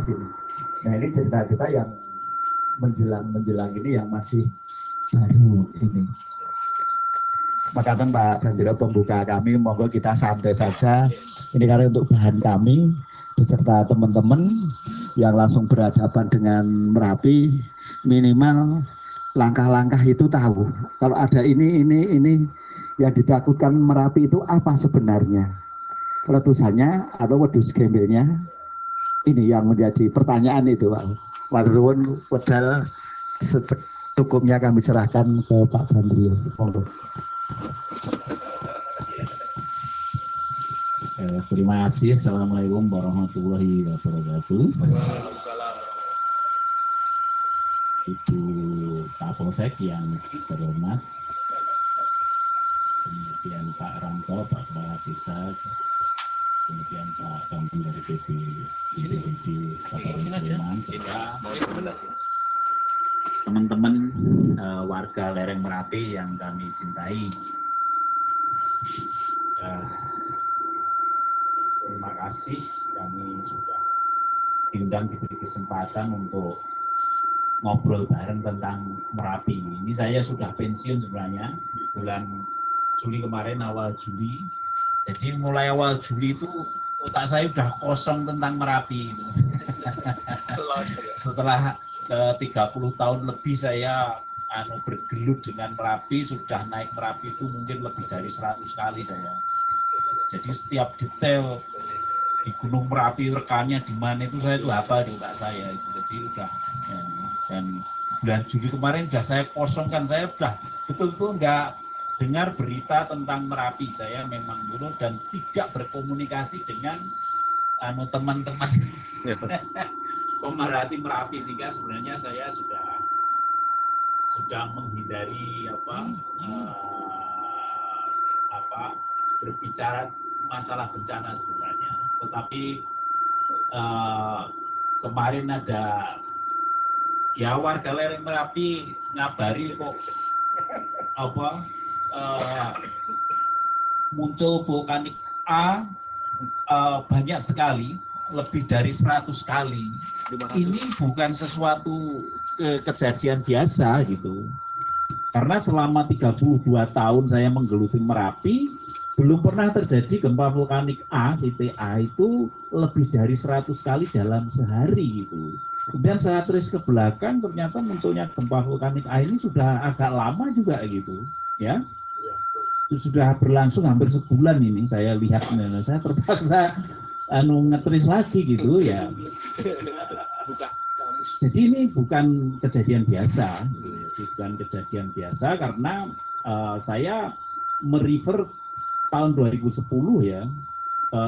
sini. Nah ini cerita kita yang menjelang ini yang masih baru ini. Makatan Pak Bandiro pembuka kami, monggo kita santai saja. Ini karena untuk bahan kami beserta teman-teman yang langsung berhadapan dengan Merapi, minimal langkah-langkah itu tahu. Kalau ada ini yang ditakutkan Merapi itu apa sebenarnya? Letusannya atau wedus gembelnya? Ini yang menjadi pertanyaan itu, Pak. Waduh, wedal secukupnya kami serahkan ke Pak Bandrio. Monggo. Terima kasih. Assalamualaikum warahmatullahi wabarakatuh. Ibu Kapolsek yang terhormat, kemudian Pak Ranto, Pak Kepala Desa, kemudian Pak Bambang dari BPBD Kabupaten Sleman, serta teman-teman warga lereng Merapi yang kami cintai. Terima kasih kami sudah diundang, diberi kesempatan untuk ngobrol bareng tentang Merapi. Ini saya sudah pensiun sebenarnya bulan Juli kemarin, awal Juli. Jadi mulai awal Juli itu otak saya sudah kosong tentang Merapi. Setelah 30 tahun lebih saya bergelut dengan Merapi, sudah naik Merapi itu mungkin lebih dari 100 kali saya. Jadi setiap detail di Gunung Merapi, rekannya di mana itu saya itu hafal di otak saya. Jadi udah ya, dan bulan Juli kemarin sudah saya kosongkan, saya sudah betul-betul nggak dengar berita tentang Merapi. Saya memang dulu dan tidak berkomunikasi dengan teman-teman pemerhati Merapi, sehingga sebenarnya saya sudah menghindari berbicara masalah bencana sebenarnya. Tetapi kemarin ada warga lereng Merapi ngabari kok muncul vulkanik A banyak sekali, lebih dari 100 kali. Ini bukan sesuatu kejadian biasa gitu. Karena selama 32 tahun saya menggeluti Merapi, belum pernah terjadi gempa vulkanik A, titik A itu lebih dari 100 kali dalam sehari gitu. Kemudian saya terus ke belakang, ternyata munculnya gempa vulkanik A ini sudah agak lama juga gitu, ya. Sudah berlangsung hampir sebulan ini, saya lihat, saya terpaksa ngetris lagi gitu ya. Jadi ini bukan kejadian biasa, bukan kejadian biasa karena saya merefer tahun 2010 ya,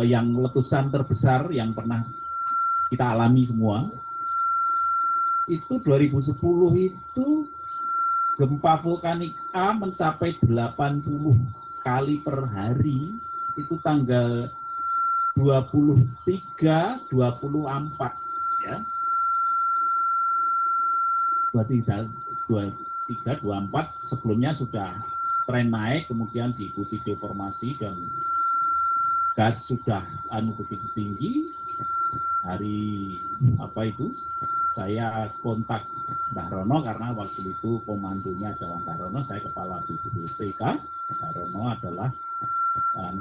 yang letusan terbesar yang pernah kita alami semua. Itu 2010 itu gempa vulkanik A mencapai 80 kali per hari, itu tanggal 23, 24 ya. 23, 24 sebelumnya sudah tren naik, kemudian diikuti deformasi dan gas sudah begitu tinggi. Hari saya kontak Mbah Rono karena waktu itu komandonya adalah Mbah Rono, saya kepala BPBD. Mbah Rono adalah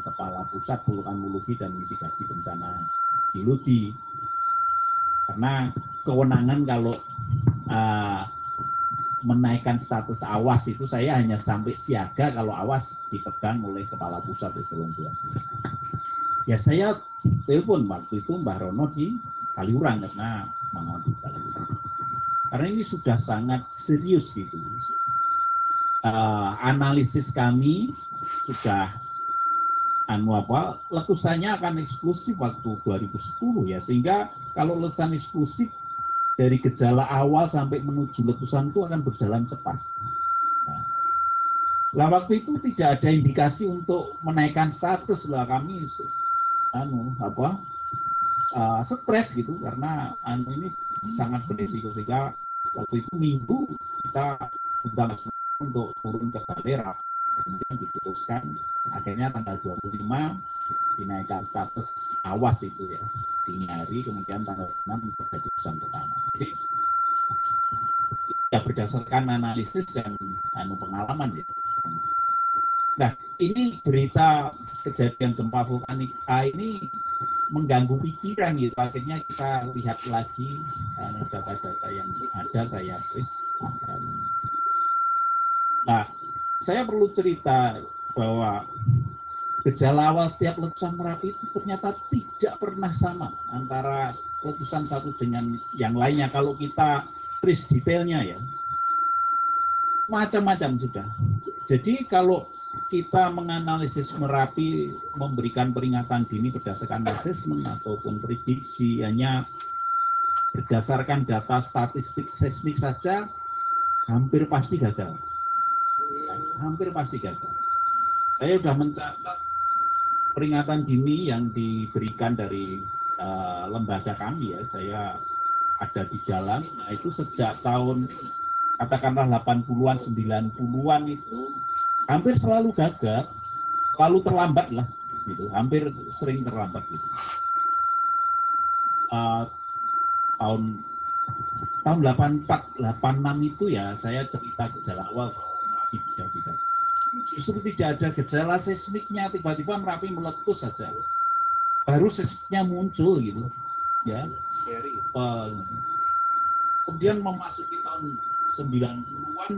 kepala pusat vulkanologi dan mitigasi bencana geologi. Karena kewenangan kalau menaikkan status awas itu saya hanya sampai siaga, kalau awas dipegang oleh kepala pusat eselon 2. Ya saya telepon waktu itu Mbah Rono di Kaliurang karena Mangon di Kaliurang. Karena ini sudah sangat serius gitu. Analisis kami sudah letusannya akan eksklusif waktu 2010 ya, sehingga kalau letusan eksklusif dari gejala awal sampai menuju letusan itu akan berjalan cepat. Nah, waktu itu tidak ada indikasi untuk menaikkan status lah, kami stres gitu karena ini sangat berisiko, sehingga waktu itu Minggu kita undang untuk turun ke Kaldera, kemudian diputuskan akhirnya tanggal 25 dinaikkan status awas itu ya, dini hari, kemudian tanggal 6 terjadi letusan pertama. Jadi ya berdasarkan analisis dan pengalaman ya. Nah, ini berita kejadian gempa vulkanik A ini mengganggu pikiran gitu. Akhirnya kita lihat lagi data-data yang ada, saya tulis. Nah, saya perlu cerita bahwa gejala awal setiap letusan Merapi itu ternyata tidak pernah sama antara letusan satu dengan yang lainnya. Kalau kita trace detailnya ya, macam-macam sudah. Jadi kalau kita menganalisis Merapi, memberikan peringatan dini berdasarkan asesmen ataupun prediksi hanya berdasarkan data statistik seismik saja, hampir pasti gagal. Hampir pasti gagal. Saya sudah mencatat peringatan dini yang diberikan dari lembaga kami ya, saya ada di dalam. Nah, itu sejak tahun katakanlah 80-an, 90-an itu hampir selalu gagal, selalu terlambat lah, gitu. Hampir sering terlambat gitu. Tahun 84, 86 itu ya saya cerita gejala awal tidak. Justru tidak ada gejala seismiknya, tiba-tiba Merapi meletus saja. Baru seismiknya muncul gitu, ya. Kemudian memasuki tahun 90-an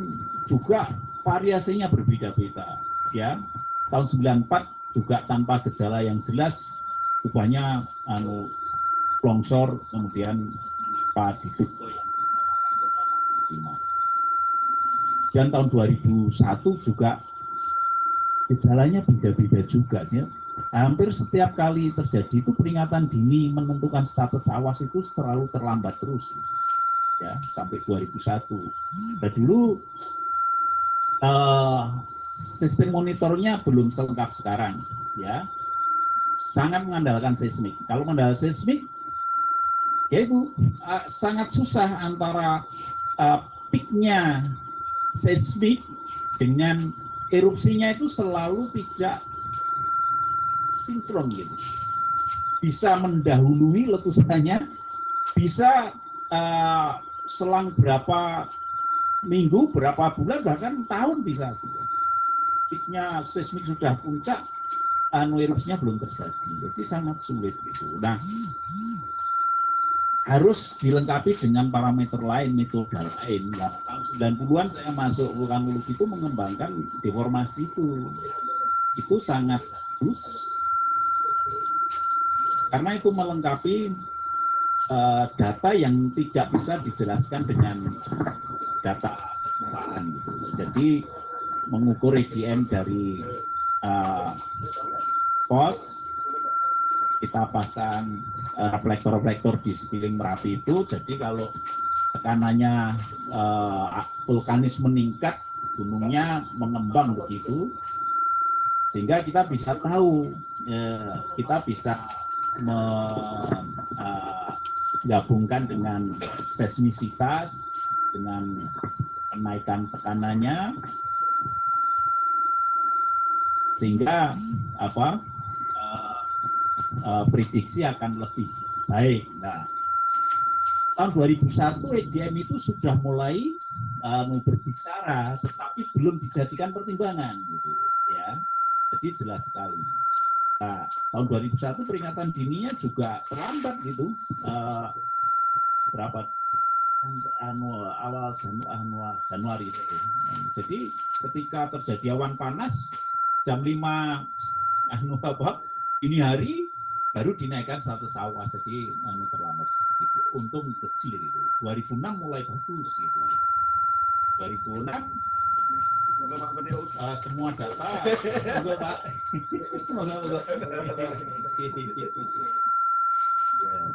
juga variasinya berbeda-beda ya. Tahun 94 juga tanpa gejala yang jelas, rupanya longsor kemudian menimpa di Duko yang dan tahun 2001 juga gejalanya beda-beda juga ya. Hampir setiap kali terjadi itu peringatan dini menentukan status awas itu terlalu terlambat terus. Ya, sampai 2001. Nah, dulu sistem monitornya belum selengkap sekarang, ya. Sangat mengandalkan seismik. Kalau mengandalkan seismik, yaitu sangat susah antara peaknya seismik dengan erupsinya itu selalu tidak sinkron gitu. Bisa mendahului letusannya, bisa selang berapa minggu, berapa bulan, bahkan tahun bisa. Peaknya seismik sudah puncak, erupsinya belum terjadi. Jadi sangat sulit gitu. Nah, harus dilengkapi dengan parameter lain, metode lain. Nah, tahun 90-an saya masuk vulkanologi itu mengembangkan deformasi itu. Itu sangat bagus. Karena itu melengkapi data yang tidak bisa dijelaskan dengan data permukaan. Jadi mengukur EDM dari pos, kita pasang reflektor-reflektor di sekeliling Merapi itu. Jadi kalau tekanannya vulkanis meningkat, gunungnya mengembang begitu, sehingga kita bisa tahu, kita bisa gabungkan dengan seismisitas, dengan kenaikan tekanannya, sehingga prediksi akan lebih baik. Nah, tahun 2001 EDM itu sudah mulai berbicara, tetapi belum dijadikan pertimbangan, gitu, ya. Jadi jelas sekali. Nah, tahun 2001 peringatan dininya juga terlambat gitu. Berapa awal Januari itu. Jadi ketika terjadi awan panas jam 5 dini hari baru dinaikkan status awas, jadi terlambat sedikit. Untung kecil itu. 2006 mulai bagus gitu. 2006 semua data, semoga Pak, semoga. Ya.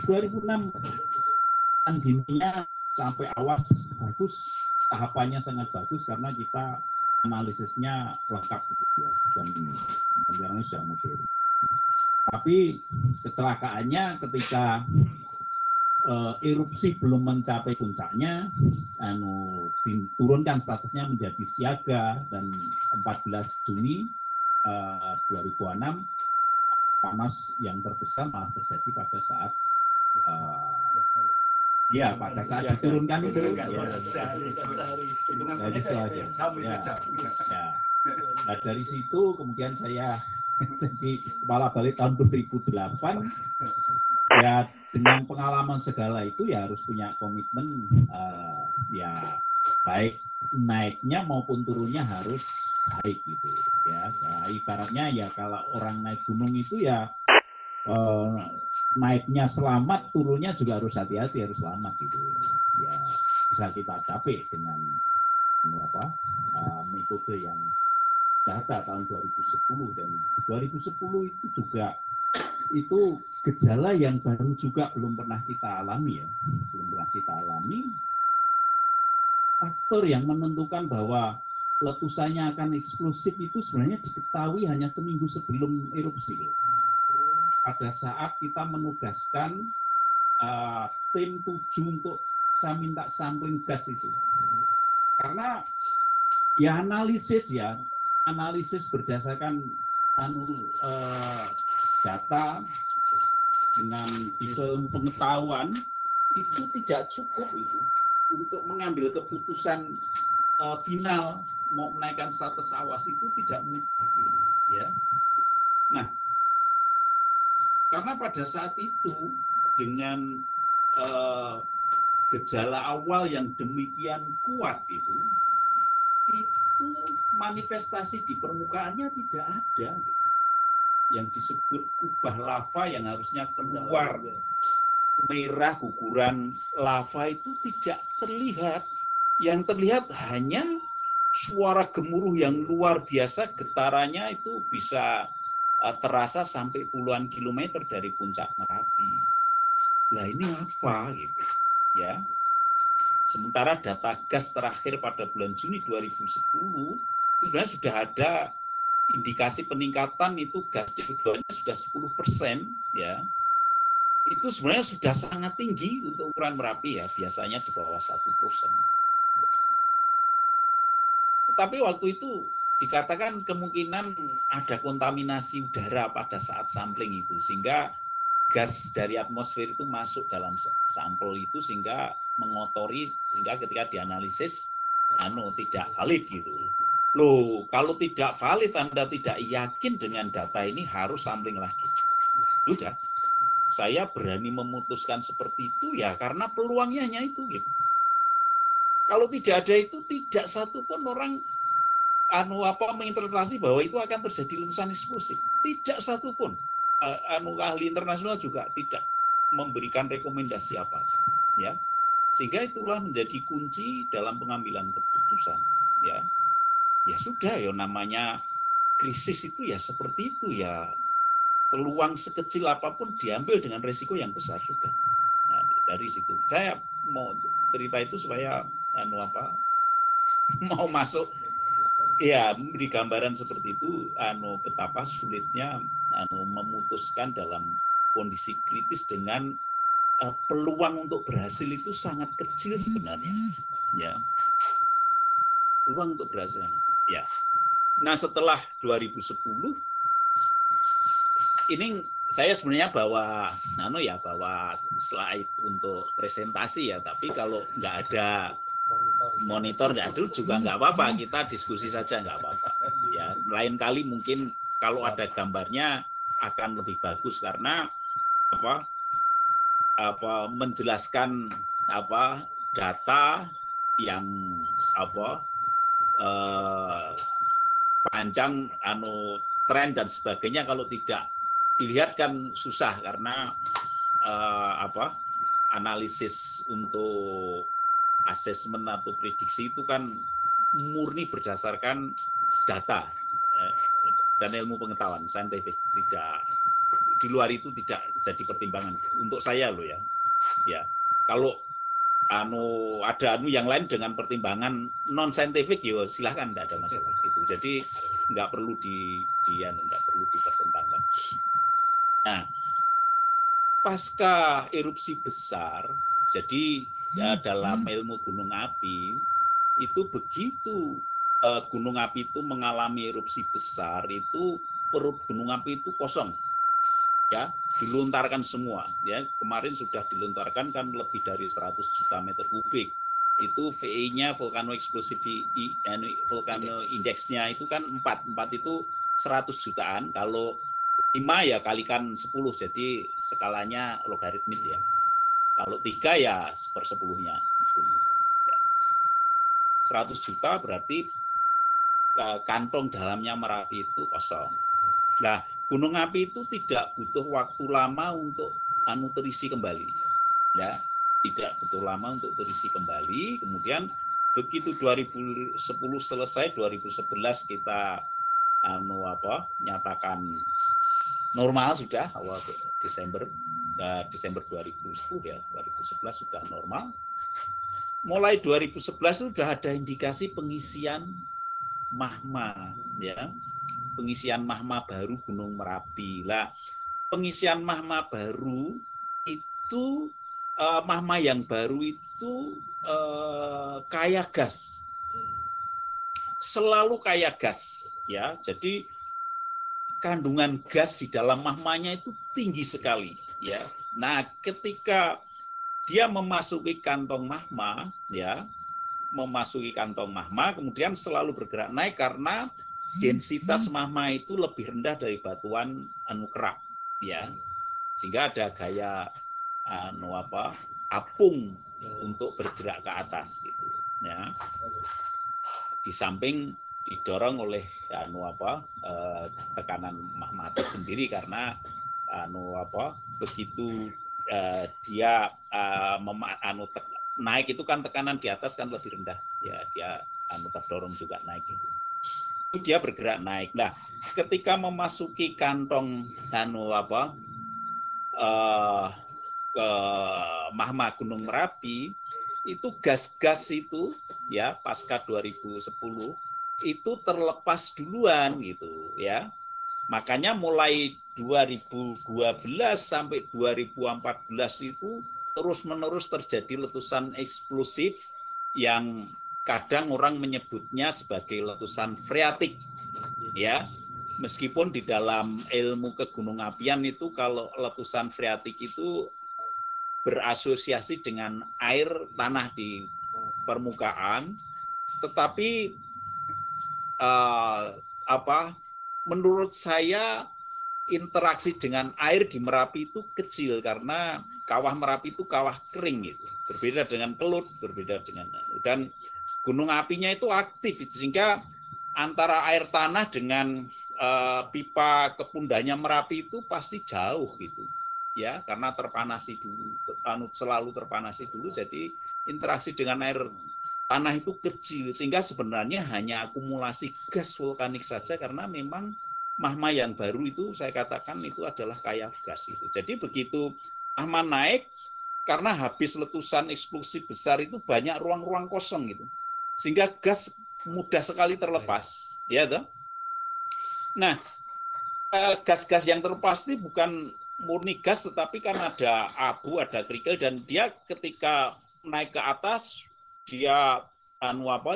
2006 dininya sampai awas bagus, tahapannya sangat bagus karena kita analisisnya lengkap dan penjelasannya sudah modern. Tapi kecelakaannya ketika erupsi belum mencapai puncaknya, diturunkan statusnya menjadi siaga, dan 14 Juni 2006 panas yang terbesar malah terjadi pada saat pada saat diturunkan itu Nah, dari situ kemudian saya jadi kepala balik tahun 2008. Ya, dengan pengalaman segala itu ya harus punya komitmen, ya baik naiknya maupun turunnya harus baik gitu ya. Nah, ibaratnya ya kalau orang naik gunung itu ya naiknya selamat, turunnya juga harus hati-hati, harus selamat gitu ya. Bisa kita capai dengan metode yang data tahun 2010, dan 2010 itu juga itu gejala yang baru juga belum pernah kita alami ya, belum pernah kita alami. Faktor yang menentukan bahwa letusannya akan eksplosif itu sebenarnya diketahui hanya seminggu sebelum erupsi. Pada saat kita menugaskan tim 7 untuk saya minta sampling gas itu, karena ya analisis berdasarkan data dengan ilmu pengetahuan itu tidak cukup itu untuk mengambil keputusan final mau menaikkan status awas, itu tidak mudah ya. Nah, karena pada saat itu dengan gejala awal yang demikian kuat itu manifestasi di permukaannya tidak ada. Yang disebut kubah lava yang harusnya keluar merah, guguran lava itu tidak terlihat. Yang terlihat hanya suara gemuruh yang luar biasa, getarannya itu bisa terasa sampai puluhan kilometer dari puncak Merapi. Lah ini apa gitu ya? Sementara data gas terakhir pada bulan Juni 2010 itu sebenarnya sudah ada indikasi peningkatan, itu gas CO2-nya sudah 10% ya. Itu sebenarnya sudah sangat tinggi untuk ukuran Merapi ya, biasanya di bawah 1%. Tetapi waktu itu dikatakan kemungkinan ada kontaminasi udara pada saat sampling itu, sehingga gas dari atmosfer itu masuk dalam sampel itu sehingga mengotori, sehingga ketika dianalisis tidak valid gitu. Loh, kalau tidak valid, Anda tidak yakin dengan data ini, harus sampling lagi. Udah, saya berani memutuskan seperti itu ya karena peluangnya hanya itu gitu. Kalau tidak ada itu, tidak satu pun orang menginterpretasi bahwa itu akan terjadi letusan eksplosif. Tidak satu pun. Ahli internasional juga tidak memberikan rekomendasi apa-apa ya, sehingga itulah menjadi kunci dalam pengambilan keputusan ya. Ya sudah ya, namanya krisis itu ya seperti itu ya, peluang sekecil apapun diambil dengan resiko yang besar sudah. Nah, dari situ saya mau cerita itu supaya mau masuk ya, di gambaran seperti itu, betapa sulitnya memutuskan dalam kondisi kritis dengan peluang untuk berhasil itu sangat kecil sebenarnya. Ya, peluang untuk berhasil. Ya. Nah, setelah 2010 ini saya sebenarnya bawa slide untuk presentasi ya, tapi kalau nggak ada monitor juga nggak apa-apa, kita diskusi saja nggak apa-apa ya. Lain kali mungkin kalau ada gambarnya akan lebih bagus, karena menjelaskan data yang panjang, tren dan sebagainya, kalau tidak dilihat kan susah, karena analisis untuk asesmen atau prediksi itu kan murni berdasarkan data dan ilmu pengetahuan saintifik, tidak di luar itu tidak jadi pertimbangan untuk saya loh ya. Ya, kalau ada yang lain dengan pertimbangan non saintifik ya silahkan, tidak ada masalah gitu. Jadi nggak perlu nggak perlu dipertentangkan. Nah, pasca erupsi besar, jadi ya dalam ilmu gunung api itu begitu gunung api itu mengalami erupsi besar, itu perut gunung api itu kosong, ya, dilontarkan semua. Ya, kemarin sudah dilontarkan kan lebih dari 100 juta meter kubik. Itu VE-nya volcano explosive volcano index-nya itu kan 4 itu 100 jutaan. Kalau 5 ya kalikan 10, jadi skalanya logaritmik ya. Kalau 3 ya 1/10-nya. 100 juta berarti kantong dalamnya Merapi itu kosong. Nah, gunung api itu tidak butuh waktu lama untuk terisi kembali. Ya, tidak butuh lama untuk terisi kembali. Kemudian begitu 2010 selesai, 2011 kita nyatakan normal sudah awal Desember 2010 ya, 2011 sudah normal. Mulai 2011 sudah ada indikasi pengisian magma, ya, pengisian magma baru Gunung Merapi. Lah, pengisian magma baru itu magma yang baru itu kaya gas, selalu kaya gas, ya. Jadi kandungan gas di dalam magmanya itu tinggi sekali, ya. Nah, ketika dia memasuki kantong magma, ya, memasuki kantong magma, kemudian selalu bergerak naik karena densitas magma itu lebih rendah dari batuan kerak, ya, sehingga ada gaya apung untuk bergerak ke atas, gitu, ya. Di samping didorong oleh tekanan magmatis sendiri karena begitu dia naik itu kan tekanan di atas kan lebih rendah, ya, dia terdorong juga naik itu dia bergerak naik. Nah, ketika memasuki kantong ke magma Gunung Merapi, itu gas-gas itu, ya, pasca 2010 itu terlepas duluan, gitu, ya. Makanya mulai 2012 sampai 2014 itu terus-menerus terjadi letusan eksplosif yang kadang orang menyebutnya sebagai letusan freatik, ya. Meskipun di dalam ilmu kegunungapian itu kalau letusan freatik itu berasosiasi dengan air tanah di permukaan, tetapi menurut saya interaksi dengan air di Merapi itu kecil karena kawah Merapi itu kawah kering, gitu. Berbeda dengan Kelut, berbeda dengan, dan gunung apinya itu aktif, sehingga antara air tanah dengan pipa kepundanya Merapi itu pasti jauh, gitu, ya, karena terpanasi dulu, selalu terpanasi dulu, jadi interaksi dengan air tanah itu kecil, sehingga sebenarnya hanya akumulasi gas vulkanik saja, karena memang magma yang baru itu saya katakan itu adalah kaya gas, itu. Jadi begitu magma naik, karena habis letusan eksplosif besar itu banyak ruang-ruang kosong, gitu, sehingga gas mudah sekali terlepas, ya toh? Nah, gas-gas yang terlepas ini bukan murni gas, tetapi kan ada abu, ada kerikil, dan dia ketika naik ke atas dia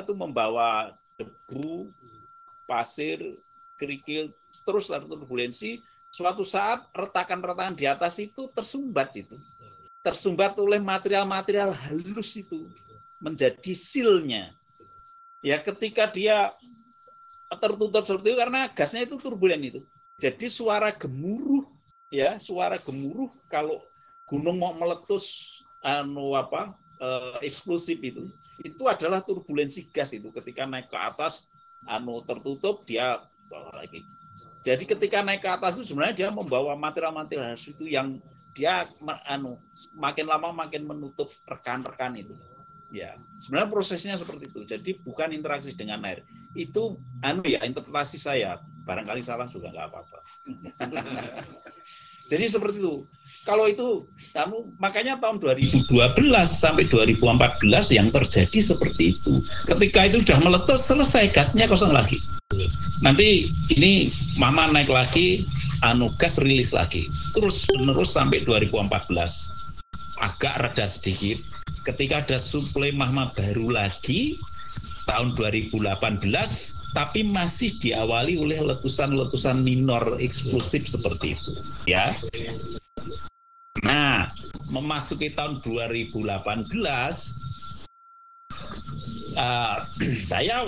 itu membawa debu, pasir, kerikil, terus ada turbulensi. Suatu saat retakan-retakan di atas itu tersumbat oleh material-material halus itu menjadi silnya. Ya, ketika dia tertutup seperti itu karena gasnya itu turbulen itu. Jadi suara gemuruh, ya, suara gemuruh kalau gunung mau meletus eksplosif itu adalah turbulensi gas itu. Ketika naik ke atas tertutup dia bawa lagi. Jadi ketika naik ke atas itu sebenarnya dia membawa material-material halus itu yang dia makin lama makin menutup rekan-rekan itu. Ya, sebenarnya prosesnya seperti itu. Jadi bukan interaksi dengan air. Itu interpretasi saya. Barangkali salah juga nggak apa-apa. Jadi seperti itu. Kalau itu makanya tahun 2012 sampai 2014 yang terjadi seperti itu. Ketika itu sudah meletus, selesai, gasnya kosong lagi. Nanti ini magma naik lagi, gas rilis lagi terus menerus sampai 2014 agak reda sedikit ketika ada suplai magma baru lagi tahun 2018 tapi masih diawali oleh letusan-letusan minor eksplosif seperti itu ya. Nah, memasuki tahun 2018 saya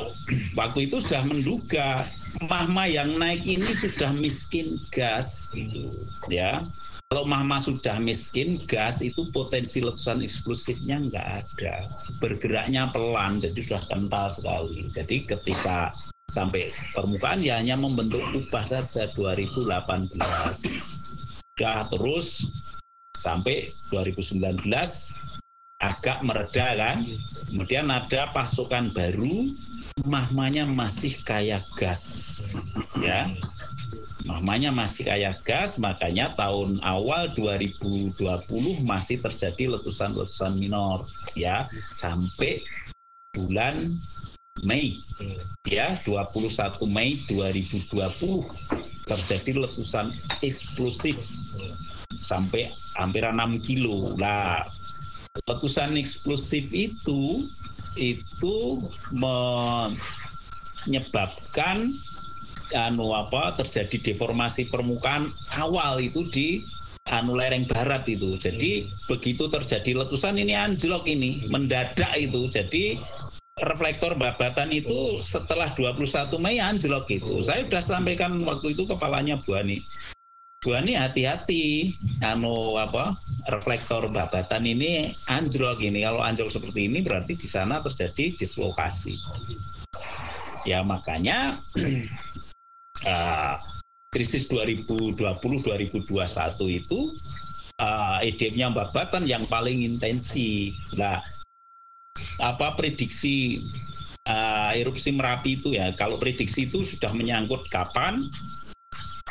waktu itu sudah menduga magma yang naik ini sudah miskin gas gitu ya. Kalau magma sudah miskin gas itu potensi letusan eksplosifnya nggak ada, bergeraknya pelan jadi sudah kental sekali. Jadi ketika sampai permukaan ya hanya membentuk kubah saja 2018 ya, terus sampai 2019 agak mereda kan, kemudian ada pasokan baru, magmanya masih kayak gas ya, magmanya masih kayak gas, makanya tahun awal 2020 masih terjadi letusan-letusan minor ya sampai bulan Mei ya, 21 Mei 2020 terjadi letusan eksplosif sampai hampir 6 kilo. Nah, letusan eksplosif itu menyebabkan terjadi deformasi permukaan awal itu di lereng barat itu. Jadi begitu terjadi letusan ini anjlok ini mendadak itu. Jadi reflektor babatan itu setelah 21 Mei anjlok itu. Saya sudah sampaikan waktu itu kepalanya Bu Ani. Bu Ani hati-hati, reflektor babatan ini anjlok ini. Kalau anjlok seperti ini berarti di sana terjadi dislokasi. Ya makanya krisis 2020-2021 itu EDM-nya babatan yang paling intensif. Nah, prediksi erupsi Merapi itu ya, kalau prediksi itu sudah menyangkut kapan,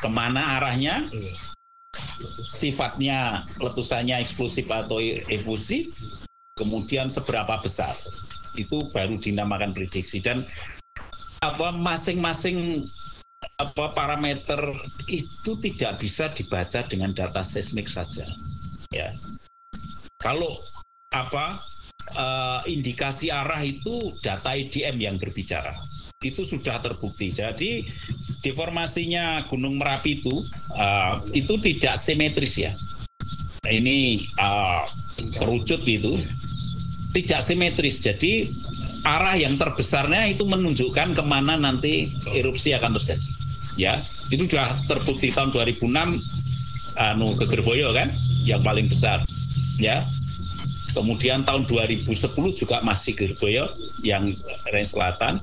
kemana arahnya, sifatnya letusannya eksplosif atau efusif, kemudian seberapa besar, itu baru dinamakan prediksi. Dan masing-masing parameter itu tidak bisa dibaca dengan data seismik saja ya. Kalau indikasi arah itu data EDM yang berbicara, itu sudah terbukti. Jadi deformasinya Gunung Merapi itu tidak simetris ya. Ini kerucut itu tidak simetris. Jadi arah yang terbesarnya itu menunjukkan kemana nanti erupsi akan terjadi. Ya, itu sudah terbukti tahun 2006 Gegerboyo kan, yang paling besar. Ya. Kemudian tahun 2010 juga masih Gegerboyo yang lereng selatan.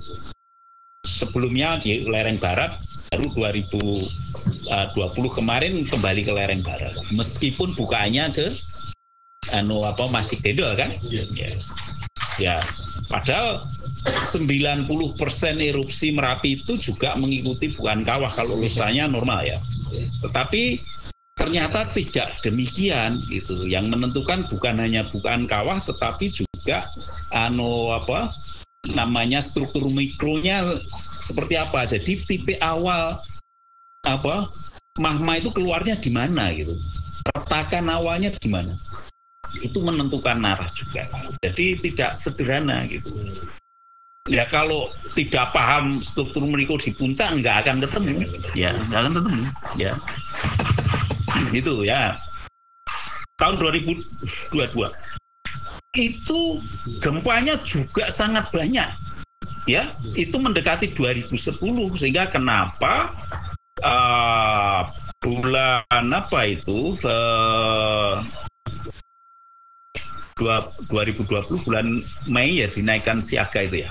Sebelumnya di lereng barat, baru 2020 kemarin kembali ke lereng barat. Meskipun bukaannya ke masih Dendel kan? Ya. Padahal 90% erupsi Merapi itu juga mengikuti bukaan kawah kalau lusanya normal ya. Tetapi ternyata tidak demikian gitu. Yang menentukan bukan hanya bukaan kawah tetapi juga struktur mikronya seperti apa. Jadi tipe awal magma itu keluarnya di mana gitu. Retakan awalnya di mana. Itu menentukan arah juga. Jadi tidak sederhana gitu. Ya kalau tidak paham struktur mikro di puncak nggak akan ketemu. Ya, nggak akan ketemu. Ya. Itu ya. Tahun 2022 itu gempanya juga sangat banyak. Ya, itu mendekati 2010 sehingga kenapa bulan 2020 bulan Mei ya dinaikkan siaga itu ya.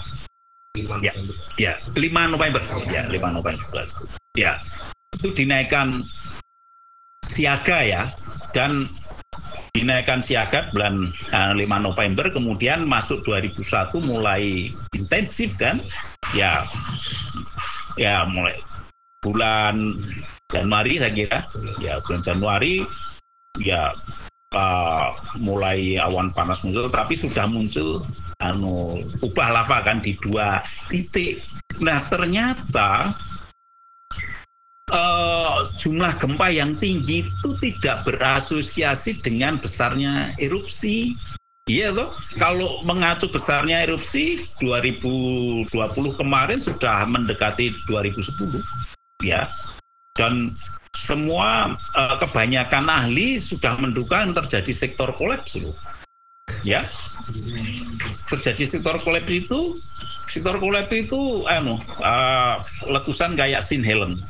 Ya, 5 November. Ya, 5 November. Ya. Itu dinaikkan siaga ya, dan dinaikkan siaga bulan 5 November, kemudian masuk 2001 mulai intensif kan. Ya mulai bulan Januari saya kira. Ya, bulan Januari ya mulai awan panas muncul, tapi sudah muncul kubah lava kan di 2 titik. Nah ternyata jumlah gempa yang tinggi itu tidak berasosiasi dengan besarnya erupsi. Iya loh, kalau mengacu besarnya erupsi 2020 kemarin sudah mendekati 2010, ya. Dan semua kebanyakan ahli sudah menduga terjadi sektor kolaps loh. Ya, terjadi sektor kolaps itu letusan kayak St. Helens.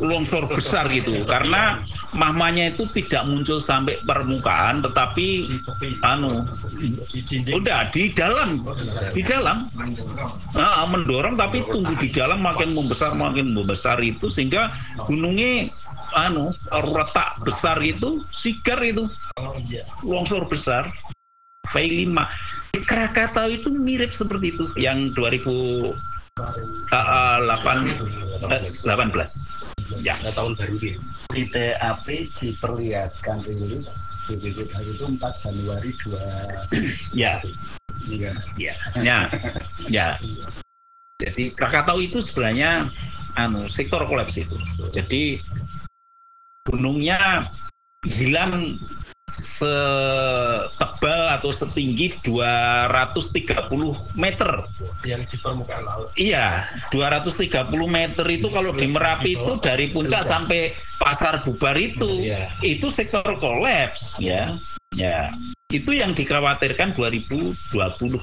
Longsor besar gitu, karena mahmanya itu tidak muncul sampai permukaan, tetapi udah di dalam mendorong, tapi tunggu di dalam makin membesar itu, sehingga gunungnya retak besar itu, sigar itu, longsor besar. V5 Krakatau itu mirip seperti itu yang 2018 ya, tahun baru ini. Di TAP diperlihatkan rilis BPBD itu 4 Januari 2 ya. Jadi Krakatau itu sebenarnya sektor kolaps itu. Jadi gunungnya hilang setebal atau setinggi 230 meter yang di permukaan laut. Iya, 230 meter itu kalau di Merapi itu dari puncak sampai Pasar Bubar itu sektor kolaps ya. Ya, itu yang dikhawatirkan 2020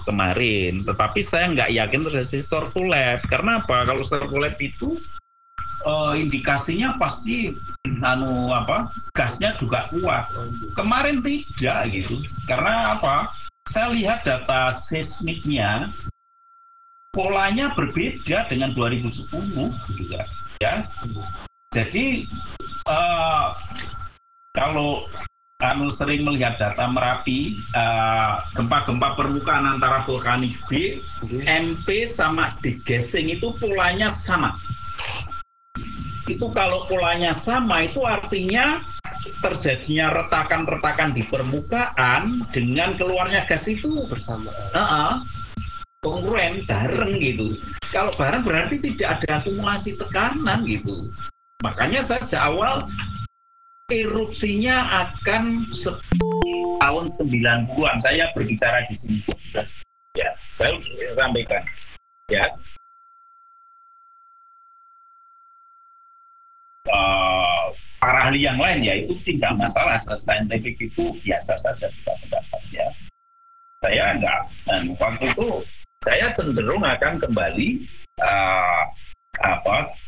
kemarin. Tetapi saya nggak yakin terjadi sektor kolaps. Karena apa? Kalau sektor kolaps itu indikasinya pasti gasnya juga kuat. Kemarin tidak gitu. Karena apa? Saya lihat data seismiknya polanya berbeda dengan 2010 juga ya. Jadi kalau sering melihat data Merapi, gempa-gempa permukaan antara vulkanik B, MP sama degesing itu polanya sama. Itu kalau polanya sama itu artinya terjadinya retakan-retakan di permukaan dengan keluarnya gas itu bersamaan, kongruen bareng gitu. Kalau bareng berarti tidak ada akumulasi tekanan gitu. Makanya saya sejak awal erupsinya akan tahun 90-an. Saya berbicara di sini ya, saya sampaikan ya. Para ahli yang lain ya itu tidak masalah, saintifik itu biasa saja pendapat ya. Saya enggak, dan waktu itu saya cenderung akan kembali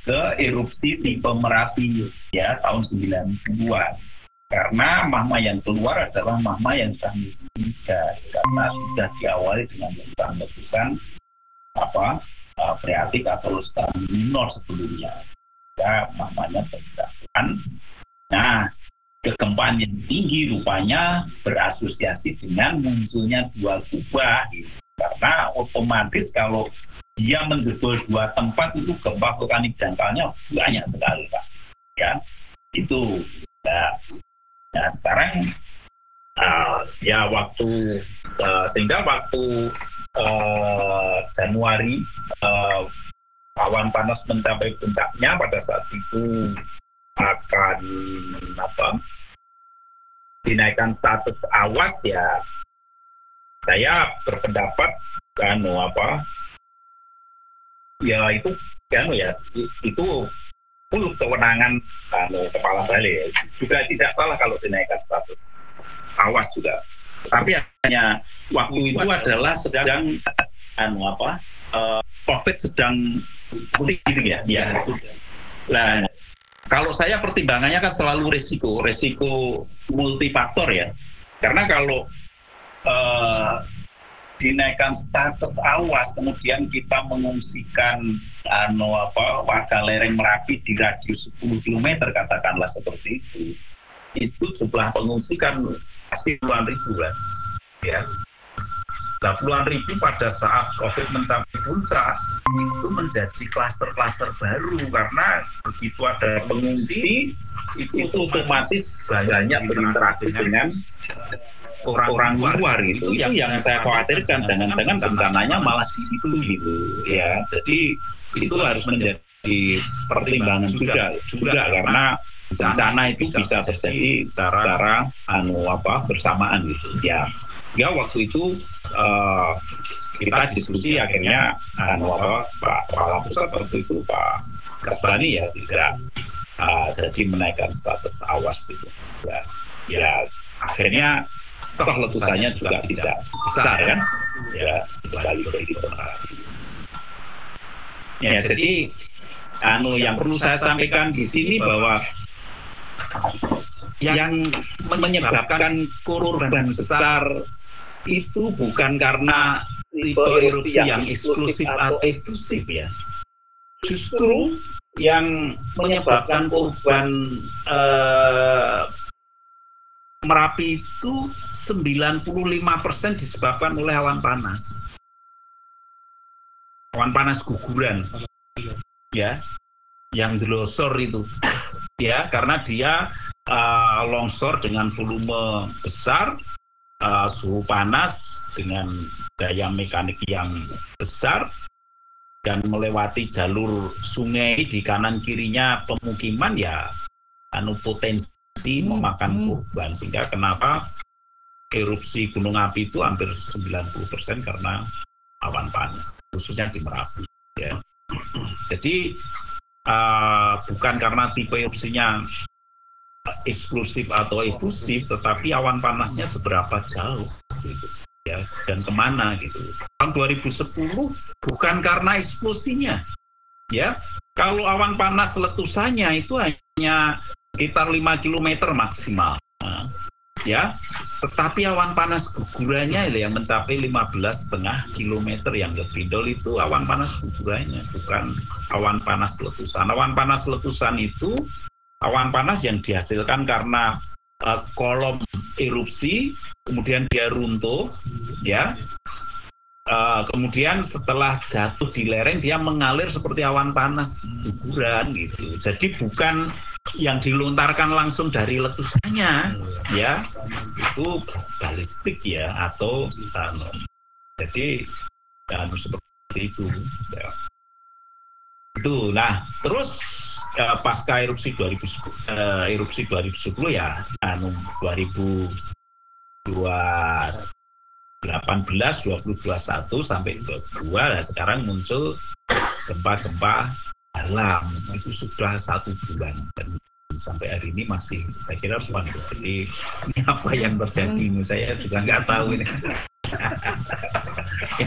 ke erupsi tipe Merapi ya tahun 90-an. Karena magma yang keluar adalah magma yang sudah mengisi gas, karena sudah diawali dengan letusan freatik atau letusan minor sebelumnya. Ya, magmanya bergerakkan. Nah, kegempaan yang tinggi rupanya berasosiasi dengan munculnya dua kubah gitu. Karena otomatis kalau dia menjebol dua tempat itu gempa vulkanik dangkalnya banyak sekali Pak. Ya, itu. Nah sekarang ya waktu sehingga waktu Januari awan panas mencapai puncaknya, pada saat itu akan dinaikkan status awas ya. Saya berpendapat itu full kewenangan kepala balai. Juga tidak salah kalau dinaikkan status awas juga. Tapi hanya waktu itu adalah sedang COVID sedang gitu ya. Nah, kalau saya pertimbangannya kan selalu resiko multifaktor ya. Karena kalau dinaikkan status awas, kemudian kita mengungsikan warga lereng Merapi di radius 10 km katakanlah seperti itu jumlah pengungsi kan pasti puluhan ribu kan ya. Nah, puluhan ribu pada saat COVID mencapai puncak itu menjadi klaster-klaster baru, karena begitu ada pengungsi itu otomatis banyak berinteraksi dengan orang luar gitu. Itu yang saya khawatirkan, jangan-jangan bencananya malah di situ gitu ya. Jadi itu harus menjadi pertimbangan juga karena bencana itu bisa terjadi secara bersamaan gitu ya. Ya waktu itu kita diskusi akhirnya Pak Kepala Pusat waktu itu Pak Kasbani ya tidak jadi menaikkan status awas gitu ya akhirnya toh letusannya juga tidak besar kan ya kembali ke titik Merapi. Ya jadi yang perlu saya sampaikan di sini bahwa yang menyebabkan korban besar itu bukan karena tipe erupsi yang eksklusif atau efusif ya. Justru yang menyebabkan korban Merapi itu 95% disebabkan oleh awan panas. Awan panas guguran. Ya. Yang delosor itu. Ya, karena dia longsor dengan volume besar, suhu panas dengan daya mekanik yang besar dan melewati jalur sungai di kanan kirinya pemukiman ya potensi memakan korban, sehingga kenapa erupsi gunung api itu hampir 90% karena awan panas, khususnya di Merapi ya. Jadi bukan karena tipe erupsinya eksklusif atau efusif, tetapi awan panasnya seberapa jauh gitu ya, dan kemana gitu. Tahun 2010 bukan karena eksplosinya ya. Kalau awan panas letusannya itu hanya sekitar 5 km maksimal ya, tetapi awan panas gugurannya yang mencapai 15,5 km yang lebih dol itu awan panas gugurannya, bukan awan panas letusan. Awan panas letusan itu awan panas yang dihasilkan karena kolom erupsi, kemudian dia runtuh ya, kemudian setelah jatuh di lereng dia mengalir seperti awan panas guguran gitu. Jadi bukan yang dilontarkan langsung dari letusannya ya, itu balistik ya, atau jadi seperti itu ya. Itu nah terus pasca erupsi 2010 ya 2018, 2021 sampai 2022 nah, sekarang muncul gempa-gempa alam itu sudah 1 bulan dan sampai hari ini masih saya kira bukan. Jadi ini apa yang terjadi ini saya juga nggak tahu ini.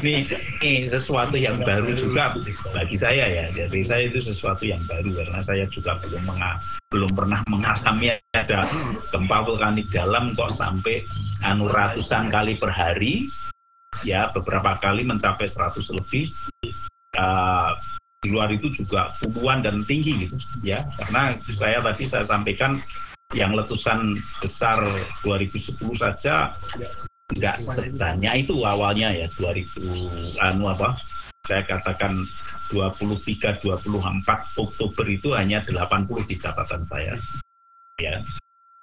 ini sesuatu yang baru juga bagi saya ya. Jadi saya itu sesuatu yang baru karena saya juga belum pernah mengalami ada gempa vulkanik dalam kok sampai ratusan kali per hari ya, beberapa kali mencapai 100 lebih. Di luar itu juga puluhan dan tinggi gitu ya, karena saya sampaikan yang letusan besar 2010 saja nggak sebanyak itu awalnya ya. 2000 saya katakan 23-24 Oktober itu hanya 80 di catatan saya ya.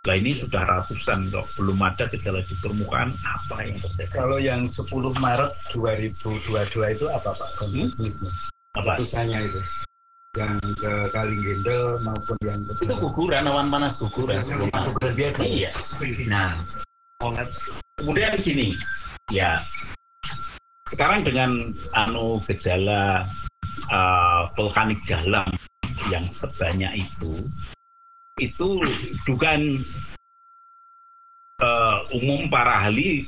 Nah ini sudah ratusan kok belum ada gejala di permukaan, apa yang terjadi? Kalau yang 10 Maret 2022 itu apa Pak kondisinya? Letusannya itu yang ke Kaligendel maupun yang ke itu guguran, awan panas guguran biasa iya. Nah kemudian begini ya, sekarang dengan gejala vulkanik dalam yang sebanyak itu dugaan umum para ahli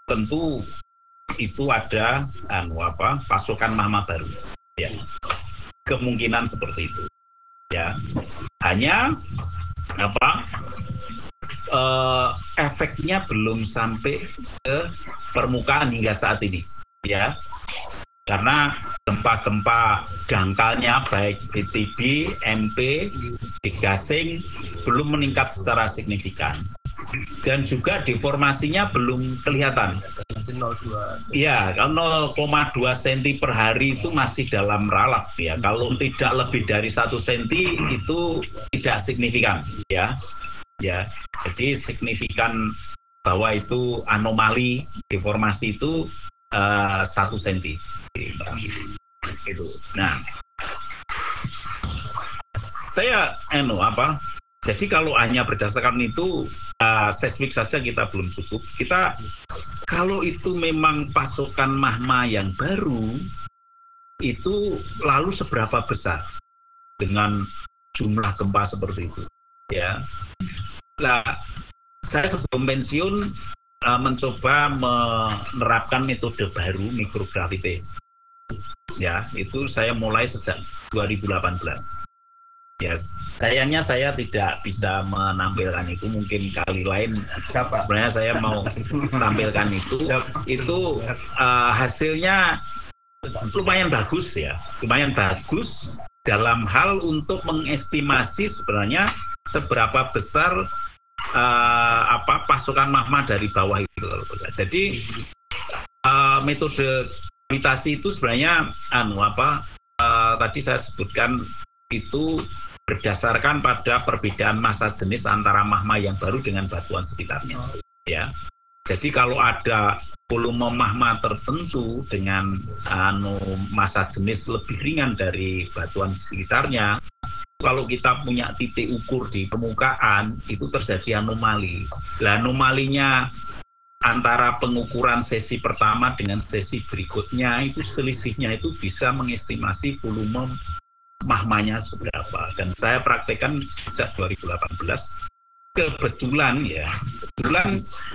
tentu itu ada pasokan magma baru ya, kemungkinan seperti itu ya. Hanya efeknya belum sampai ke permukaan hingga saat ini ya, karena gempa-gempa dangkalnya baik BTB, MP, Gasing belum meningkat secara signifikan dan juga deformasinya belum kelihatan. Iya, 0,2 cm per hari itu masih dalam ralat ya. Kalau tidak lebih dari 1 cm itu tidak signifikan ya. Ya, jadi signifikan bahwa itu anomali deformasi itu 1 cm. Itu. Nah, saya jadi kalau hanya berdasarkan itu seismik saja kita belum cukup. Kita kalau itu memang pasokan magma yang baru, itu lalu seberapa besar dengan jumlah gempa seperti itu, ya. Nah, saya sebelum pensiun mencoba menerapkan metode baru mikrogravity. Ya, itu saya mulai sejak 2018. Ya, sayangnya saya tidak bisa menampilkan itu, mungkin kali lain. Sebenarnya saya mau tampilkan itu. Itu hasilnya lumayan bagus ya, lumayan bagus dalam hal untuk mengestimasi sebenarnya seberapa besar pasokan magma dari bawah itu. Jadi metode gravitasi itu sebenarnya tadi saya sebutkan itu berdasarkan pada perbedaan massa jenis antara magma yang baru dengan batuan sekitarnya, ya. Jadi kalau ada volume magma tertentu dengan massa jenis lebih ringan dari batuan sekitarnya, kalau kita punya titik ukur di permukaan itu terjadi anomali. Nah, anomalinya antara pengukuran sesi pertama dengan sesi berikutnya itu selisihnya itu bisa mengestimasi volume magmanya seberapa. Dan saya praktekkan sejak 2018. Kebetulan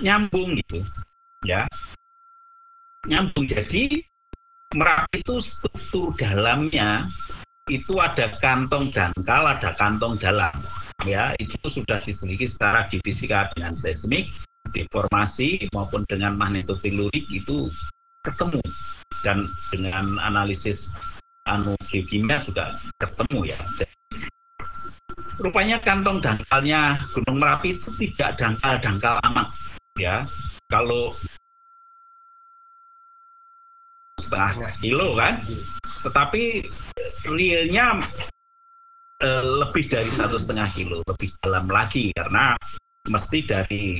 nyambung gitu, ya, nyambung. Jadi Merapi itu struktur dalamnya itu ada kantong dangkal, ada kantong dalam, ya. Itu sudah diselidiki secara geofisika dengan seismik, deformasi maupun dengan magnetotelurik itu ketemu, dan dengan analisis geokimia juga ketemu, ya. Jadi, rupanya kantong dangkalnya Gunung Merapi itu tidak dangkal-dangkal amat, ya. Kalau setengah kilo kan, tetapi realnya lebih dari 1,5 kilo, lebih dalam lagi, karena mesti dari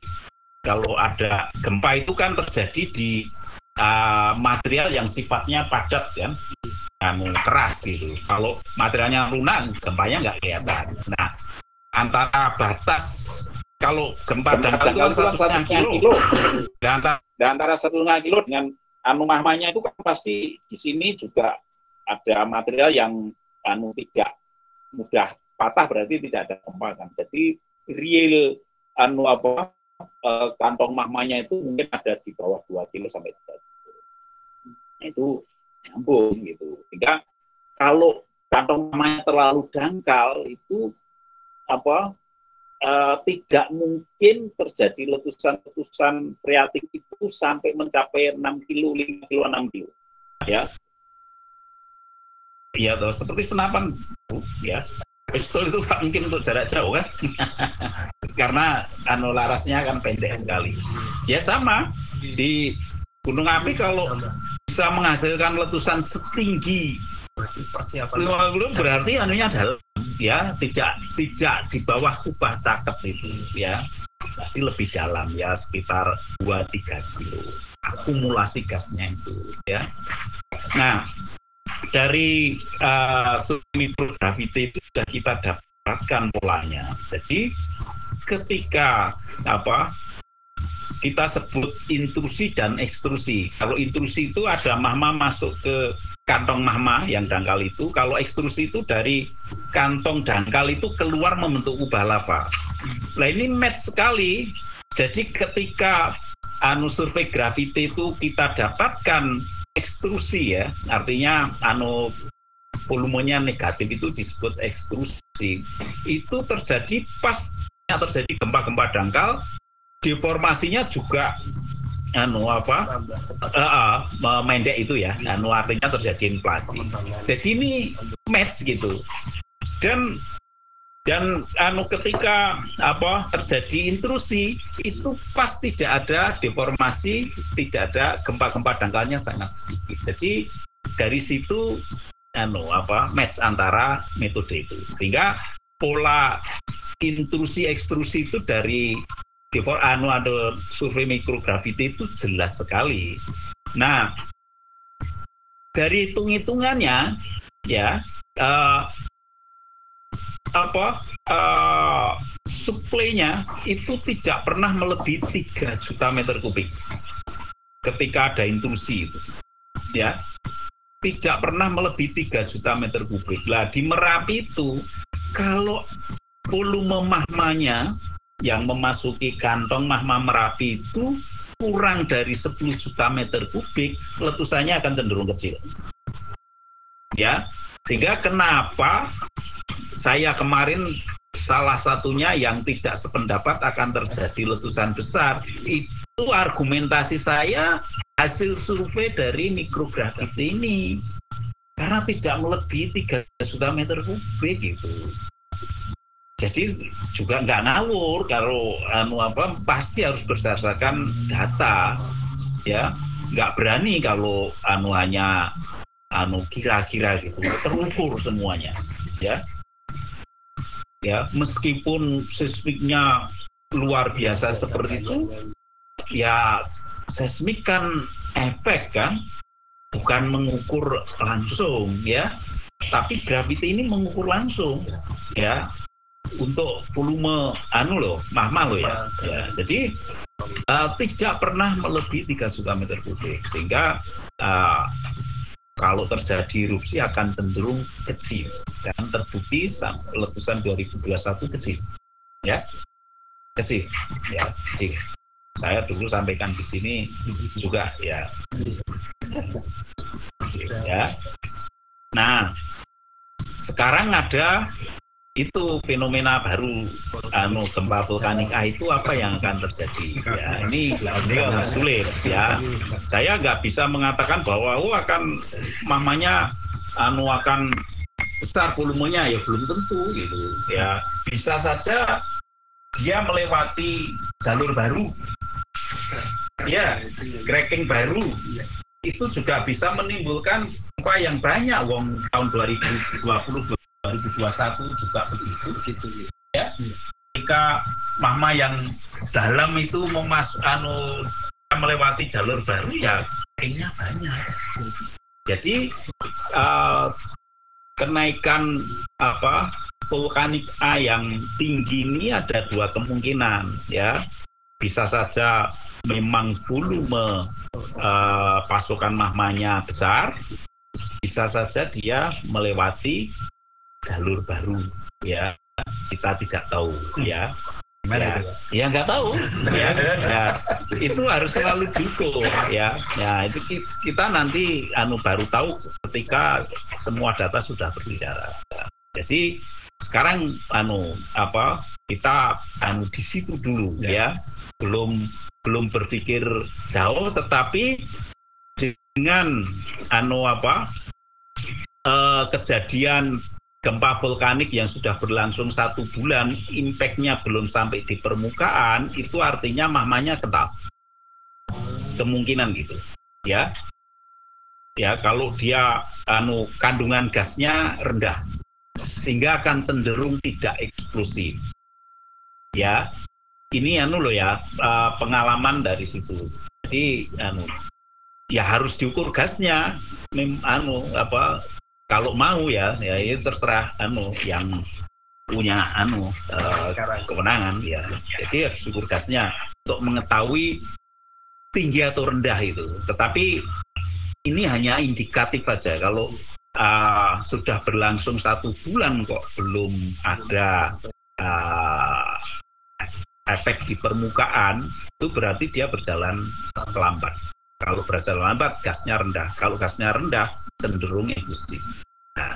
kalau ada gempa itu kan terjadi di material yang sifatnya padat kan, keras gitu. Kalau materialnya lunak, gempanya nggak kelihatan. Nah, antara batas kalau gempa dangkal itu kan 1,5 kilo, dan antara 1,5 kilo dengan magmanya itu kan pasti di sini juga ada material yang tidak mudah patah, berarti tidak ada gempa kan. Jadi real kantong magmanya itu mungkin ada di bawah 2 kilo sampai 3 kilo. Nah, itu nyambung gitu. Sehingga kalau kantong magmanya terlalu dangkal itu tidak mungkin terjadi letusan-letusan freatik itu sampai mencapai 6 kilo, 5 kilo, 6 kilo. Ya. Iya, toh, seperti senapan, ya. Pistol itu nggak mungkin untuk jarak jauh kan, karena larasnya kan pendek sekali. Ya sama di gunung api, kalau bisa menghasilkan letusan setinggi 50 berarti anunya dalam, ya, tidak di bawah kubah cakep itu, ya, berarti lebih dalam, ya, sekitar 2-3 kilo akumulasi gasnya itu, ya. Nah, dari mikrogravity itu sudah kita dapatkan polanya. Jadi ketika kita sebut intrusi dan ekstrusi. Kalau intrusi itu ada magma masuk ke kantong magma yang dangkal itu. Kalau ekstrusi itu dari kantong dangkal itu keluar membentuk kubah lava. Nah, ini match sekali. Jadi ketika survei gravity itu kita dapatkan ekstrusi, ya, artinya volumenya negatif, itu disebut ekstrusi. Itu terjadi pas terjadi gempa-gempa dangkal, deformasinya juga mendek itu, ya, artinya terjadi inflasi. Jadi ini match gitu. Dan ketika terjadi intrusi itu pas tidak ada deformasi, tidak ada gempa-gempa dangkalnya sangat sedikit. Jadi dari situ match antara metode itu, sehingga pola intrusi ekstrusi itu dari survei mikrogravity itu jelas sekali. Nah, dari hitung-hitungannya, ya, suplainya itu tidak pernah melebihi 3 juta meter kubik ketika ada intrusi itu, ya, tidak pernah melebihi 3 juta meter kubik. Lah di Merapi itu kalau volume mahmanya yang memasuki kantong mahma Merapi itu kurang dari 10 juta meter kubik, letusannya akan cenderung kecil. Ya, sehingga kenapa saya kemarin salah satunya yang tidak sependapat akan terjadi letusan besar, itu argumentasi saya hasil survei dari mikrograviti ini. Karena tidak melebihi 3 juta meter kubik gitu. Jadi juga nggak ngawur kalau pasti harus berdasarkan data, ya, nggak berani kalau hanya kira-kira gitu, terukur semuanya, ya, meskipun seismiknya luar biasa seperti itu, ya seismik kan efek kan, bukan mengukur langsung, ya, tapi graviti ini mengukur langsung, ya. Untuk volume mahma ya. Jadi tidak pernah melebihi 3 juta meter kubik, sehingga kalau terjadi erupsi akan cenderung kecil, dan terbukti letusan 2021 kecil, ya, kecil, ya, kecil. Saya dulu sampaikan di sini juga, ya. Nah, sekarang ada itu fenomena baru gempa vulkanik itu apa yang akan terjadi, ya, ini sangat sulit, ya. Saya nggak bisa mengatakan bahwa akan mahmanya akan besar volumenya, ya belum tentu gitu, ya. Bisa saja dia melewati jalur baru, ya, cracking baru, itu juga bisa menimbulkan gempa yang banyak. Tahun 2020 2021 juga begitu, ya. Ketika mahma yang dalam itu melewati jalur baru, ya kayaknya banyak. Jadi kenaikan vulkanik A yang tinggi ini ada 2 kemungkinan, ya. Bisa saja memang volume pasokan mahmanya besar, bisa saja dia melewati jalur baru, ya, kita tidak tahu, ya. Ya nggak tahu, ya, itu harus selalu diukur, ya. Itu kita nanti baru tahu ketika semua data sudah berbicara. Jadi sekarang kita di situ dulu, ya, belum berpikir jauh, tetapi dengan kejadian gempa vulkanik yang sudah berlangsung 1 bulan, impact-nya belum sampai di permukaan, itu artinya mahmanya kental. Kemungkinan gitu, ya. Ya, kalau dia kandungan gasnya rendah, sehingga akan cenderung tidak eksplosif. Ya, ini pengalaman dari situ. Jadi ya harus diukur gasnya, kalau mau, ya itu terserah yang punya kewenangan, ya. Jadi harus diukur gasnya untuk mengetahui tinggi atau rendah itu. Tetapi ini hanya indikatif saja. Kalau sudah berlangsung 1 bulan kok belum ada efek di permukaan, itu berarti dia berjalan lambat. Kalau berjalan lambat, gasnya rendah. Kalau gasnya rendah, cenderung efusif. Nah,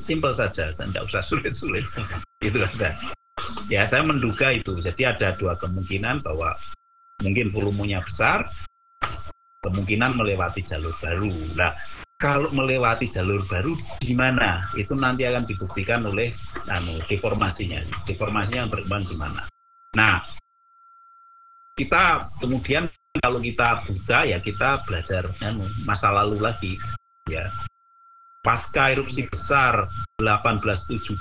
simpel saja, tidak usah sulit-sulit. Itu saja. Ya, saya menduga itu. Jadi ada 2 kemungkinan, bahwa mungkin volumenya besar, kemungkinan melewati jalur baru. Nah, kalau melewati jalur baru di mana? Itu nanti akan dibuktikan oleh deformasinya. Deformasinya yang berkembang di mana. Nah, kita kemudian kalau kita buta, ya kita belajar masa lalu lagi, ya. Pasca erupsi besar 1872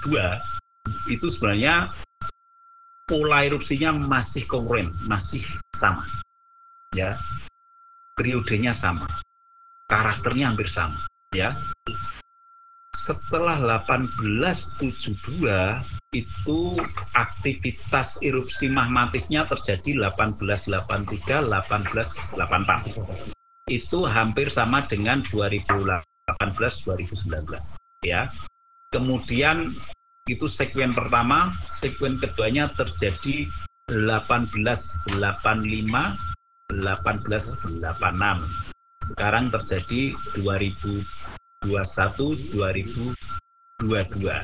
itu sebenarnya pola erupsinya masih kongruent, masih sama, ya. Periodenya sama, karakternya hampir sama, ya. setelah 1872 itu aktivitas erupsi magmatisnya terjadi 1883, 1884. Itu hampir sama dengan 2018, 2019 ya. Kemudian itu sekuen pertama, sekuen keduanya terjadi 1885, 1886. Sekarang terjadi 2021, 2022.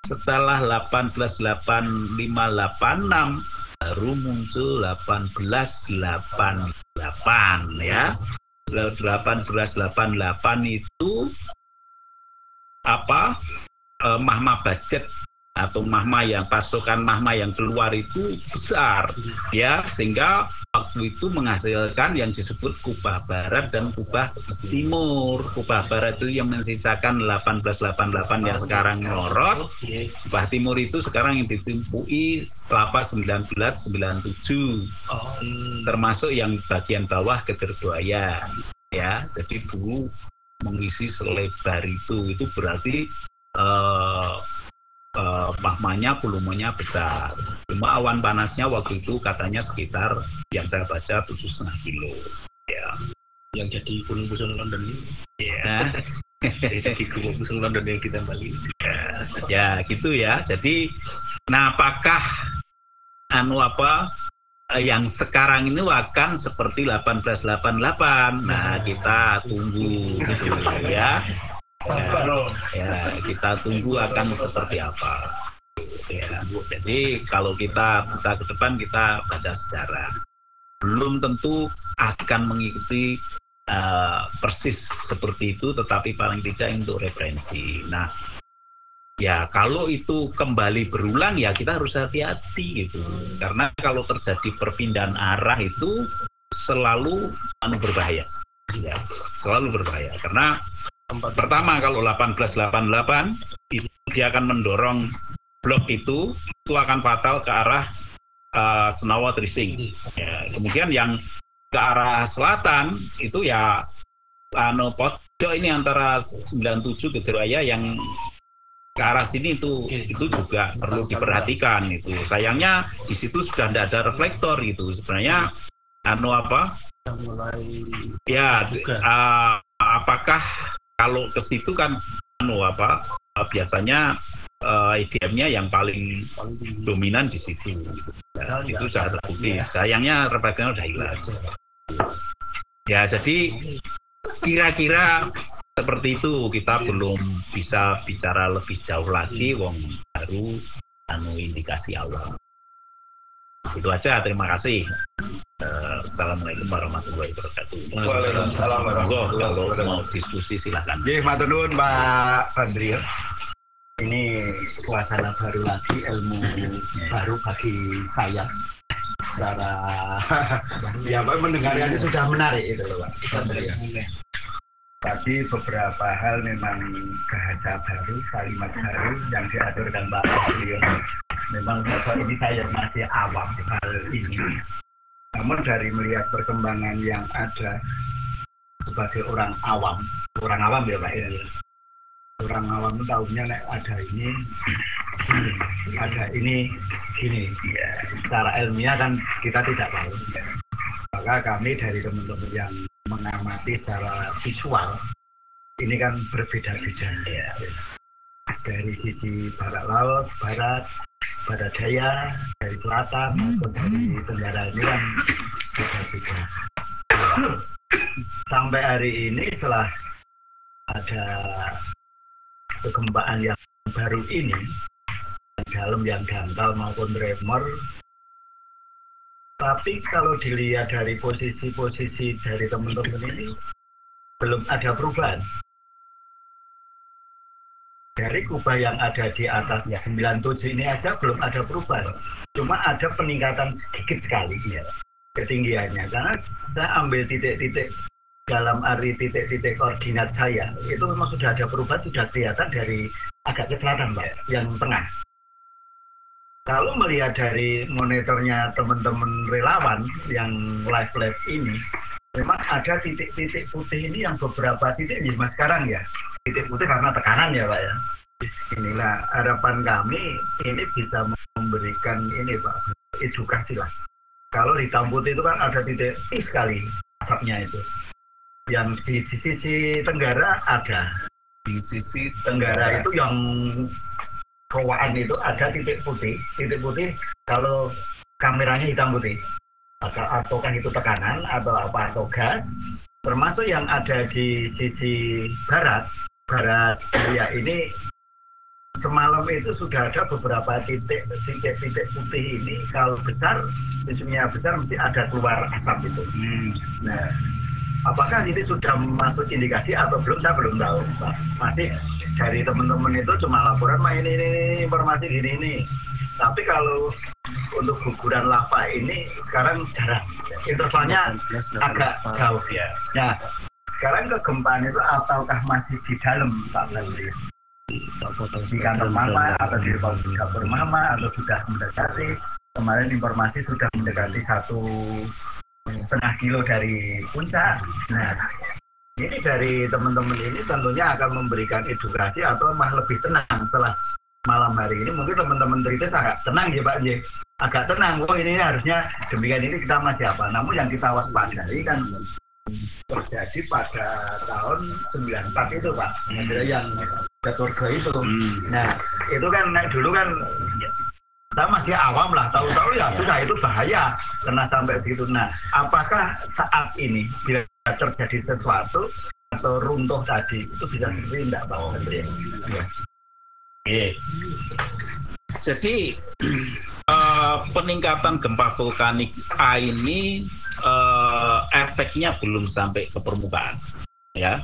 Setelah 1885-86 baru muncul 1888 ya. 1888 itu magma budget atau magma yang pasokan magma yang keluar itu besar ya, sehingga waktu itu menghasilkan yang disebut kubah barat dan kubah timur. Kubah barat itu yang mensisakan 1888 yang sekarang melorot, kubah timur itu sekarang yang ditimpui kelapa 1997, termasuk yang bagian bawah Gegerbuaya ya. Jadi dulu mengisi selebar itu berarti magmanya volumenya besar. Cuma awan panasnya waktu itu katanya sekitar yang saya baca 7,5 kilo. Ya. Yang jadi gunung-gunung London ini. Ya. Jadi gunung-gunung London yang kita balik. Ya, gitu ya. Jadi, nah apakah yang sekarang ini akan seperti 1888? Nah, kita tunggu gitu ya. Ya, kita tunggu akan seperti apa. Ya, jadi kalau kita buka ke depan, kita baca sejarah. Belum tentu akan mengikuti persis seperti itu, tetapi paling tidak untuk referensi. Nah, ya kalau itu kembali berulang ya kita harus hati-hati gitu. Karena kalau terjadi perpindahan arah itu selalu berbahaya. Ya, selalu berbahaya. Karena pertama kalau 1888 itu dia akan mendorong blok itu akan fatal ke arah Senawa Trising. Ya, kemudian yang ke arah selatan itu ya pojok ini antara 97 Gegerbuaya yang ke arah sini itu juga perlu diperhatikan itu. Sayangnya di situ sudah tidak ada reflektor gitu. Sebenarnya apakah kalau ke situ kan biasanya IDM-nya yang paling dominan di situ. Ya, itu sudah terbukti. Sayangnya reflektornya sudah hilang. Ya, jadi kira-kira seperti itu. Kita belum bisa bicara lebih jauh lagi, wong baru indikasi awal. Itu aja, terima kasih. Assalamualaikum warahmatullahi wabarakatuh. Waalaikumsalam warahmatullahi wabarakatuh. Kalau mau diskusi silakan. Nggih, matur nuwun Pak Bandri. Ini suasana baru lagi, ilmu baru bagi saya. Secara ya Pak, mendengarnya sudah menarik itu loh Pak Bandri. Tadi beberapa hal memang bahasa baru, kalimat baru yang diaturkan Pak Bandri. Memang sosok ini saya masih awam hal ini. Namun dari melihat perkembangan yang ada sebagai orang awam ya Pak ya. Orang awam tahunya ada ini gini. Ya, secara ilmiah kan kita tidak tahu. Ya. Maka kami dari teman-teman yang mengamati secara visual ini kan berbeda-beda. Ya. Dari sisi barat laut, barat daya, dari selatan maupun dari tenggara ini kan beda-beda. Sampai hari ini setelah ada kegempaan yang baru ini, yang dalam, yang dangkal maupun tremor, tapi kalau dilihat dari posisi-posisi dari teman-teman ini belum ada perubahan. Dari kubah yang ada di atas 97 ini aja belum ada perubahan. Cuma ada peningkatan sedikit sekali ya, ketinggiannya. Karena saya ambil titik-titik dalam arti titik-titik koordinat saya, itu memang sudah ada perubahan, sudah kelihatan dari agak ke selatan Pak, yang tengah. Kalau melihat dari monitornya teman-teman relawan yang live ini, memang ada titik-titik putih ini yang beberapa titik di mas sekarang ya. titik putih karena tekanan ya Pak ya. Inilah harapan kami ini bisa memberikan ini Pak, edukasi lah. Kalau hitam putih itu kan ada titik sekali asapnya itu. Yang di sisi tenggara ada. Di sisi tenggara itu yang kawaan itu ada titik putih. Titik putih kalau kameranya hitam putih. Ataukah itu tekanan atau apa atau gas. Termasuk yang ada di sisi barat ya ini semalam itu sudah ada beberapa titik putih ini. Kalau besar, sisinya besar mesti ada keluar asap itu. Nah, apakah ini sudah masuk indikasi atau belum? Saya belum tahu, Pak. Masih dari teman-teman itu cuma laporan, Pak ini informasi gini ini. Tapi kalau untuk guguran lava ini sekarang jarang. Intervalnya agak jauh ya. Nah, sekarang kegempaan itu ataukah masih di dalam, Pak Menteri? Di kantor mama atau di dapur mama atau sudah mendekati? Kemarin informasi sudah mendekati 1,5 kilo dari puncak. Nah, ini dari teman-teman ini tentunya akan memberikan edukasi atau malah lebih tenang setelah malam hari ini. Mungkin teman-teman Tritis agak tenang ya Pak J. Agak tenang, oh ini harusnya demikian ini kita masih apa. Namun yang kita waspadai kan terjadi pada tahun 94 itu Pak. Yang Gatorga itu. Nah, itu kan dulu kan saya masih awam lah, tahu-tahu ya sudah itu bahaya kena sampai segitu. Nah, apakah saat ini bila terjadi sesuatu atau runtuh tadi itu bisa seperti tidak Pak Menteri? Ya. Jadi peningkatan gempa vulkanik A ini efeknya belum sampai ke permukaan, ya.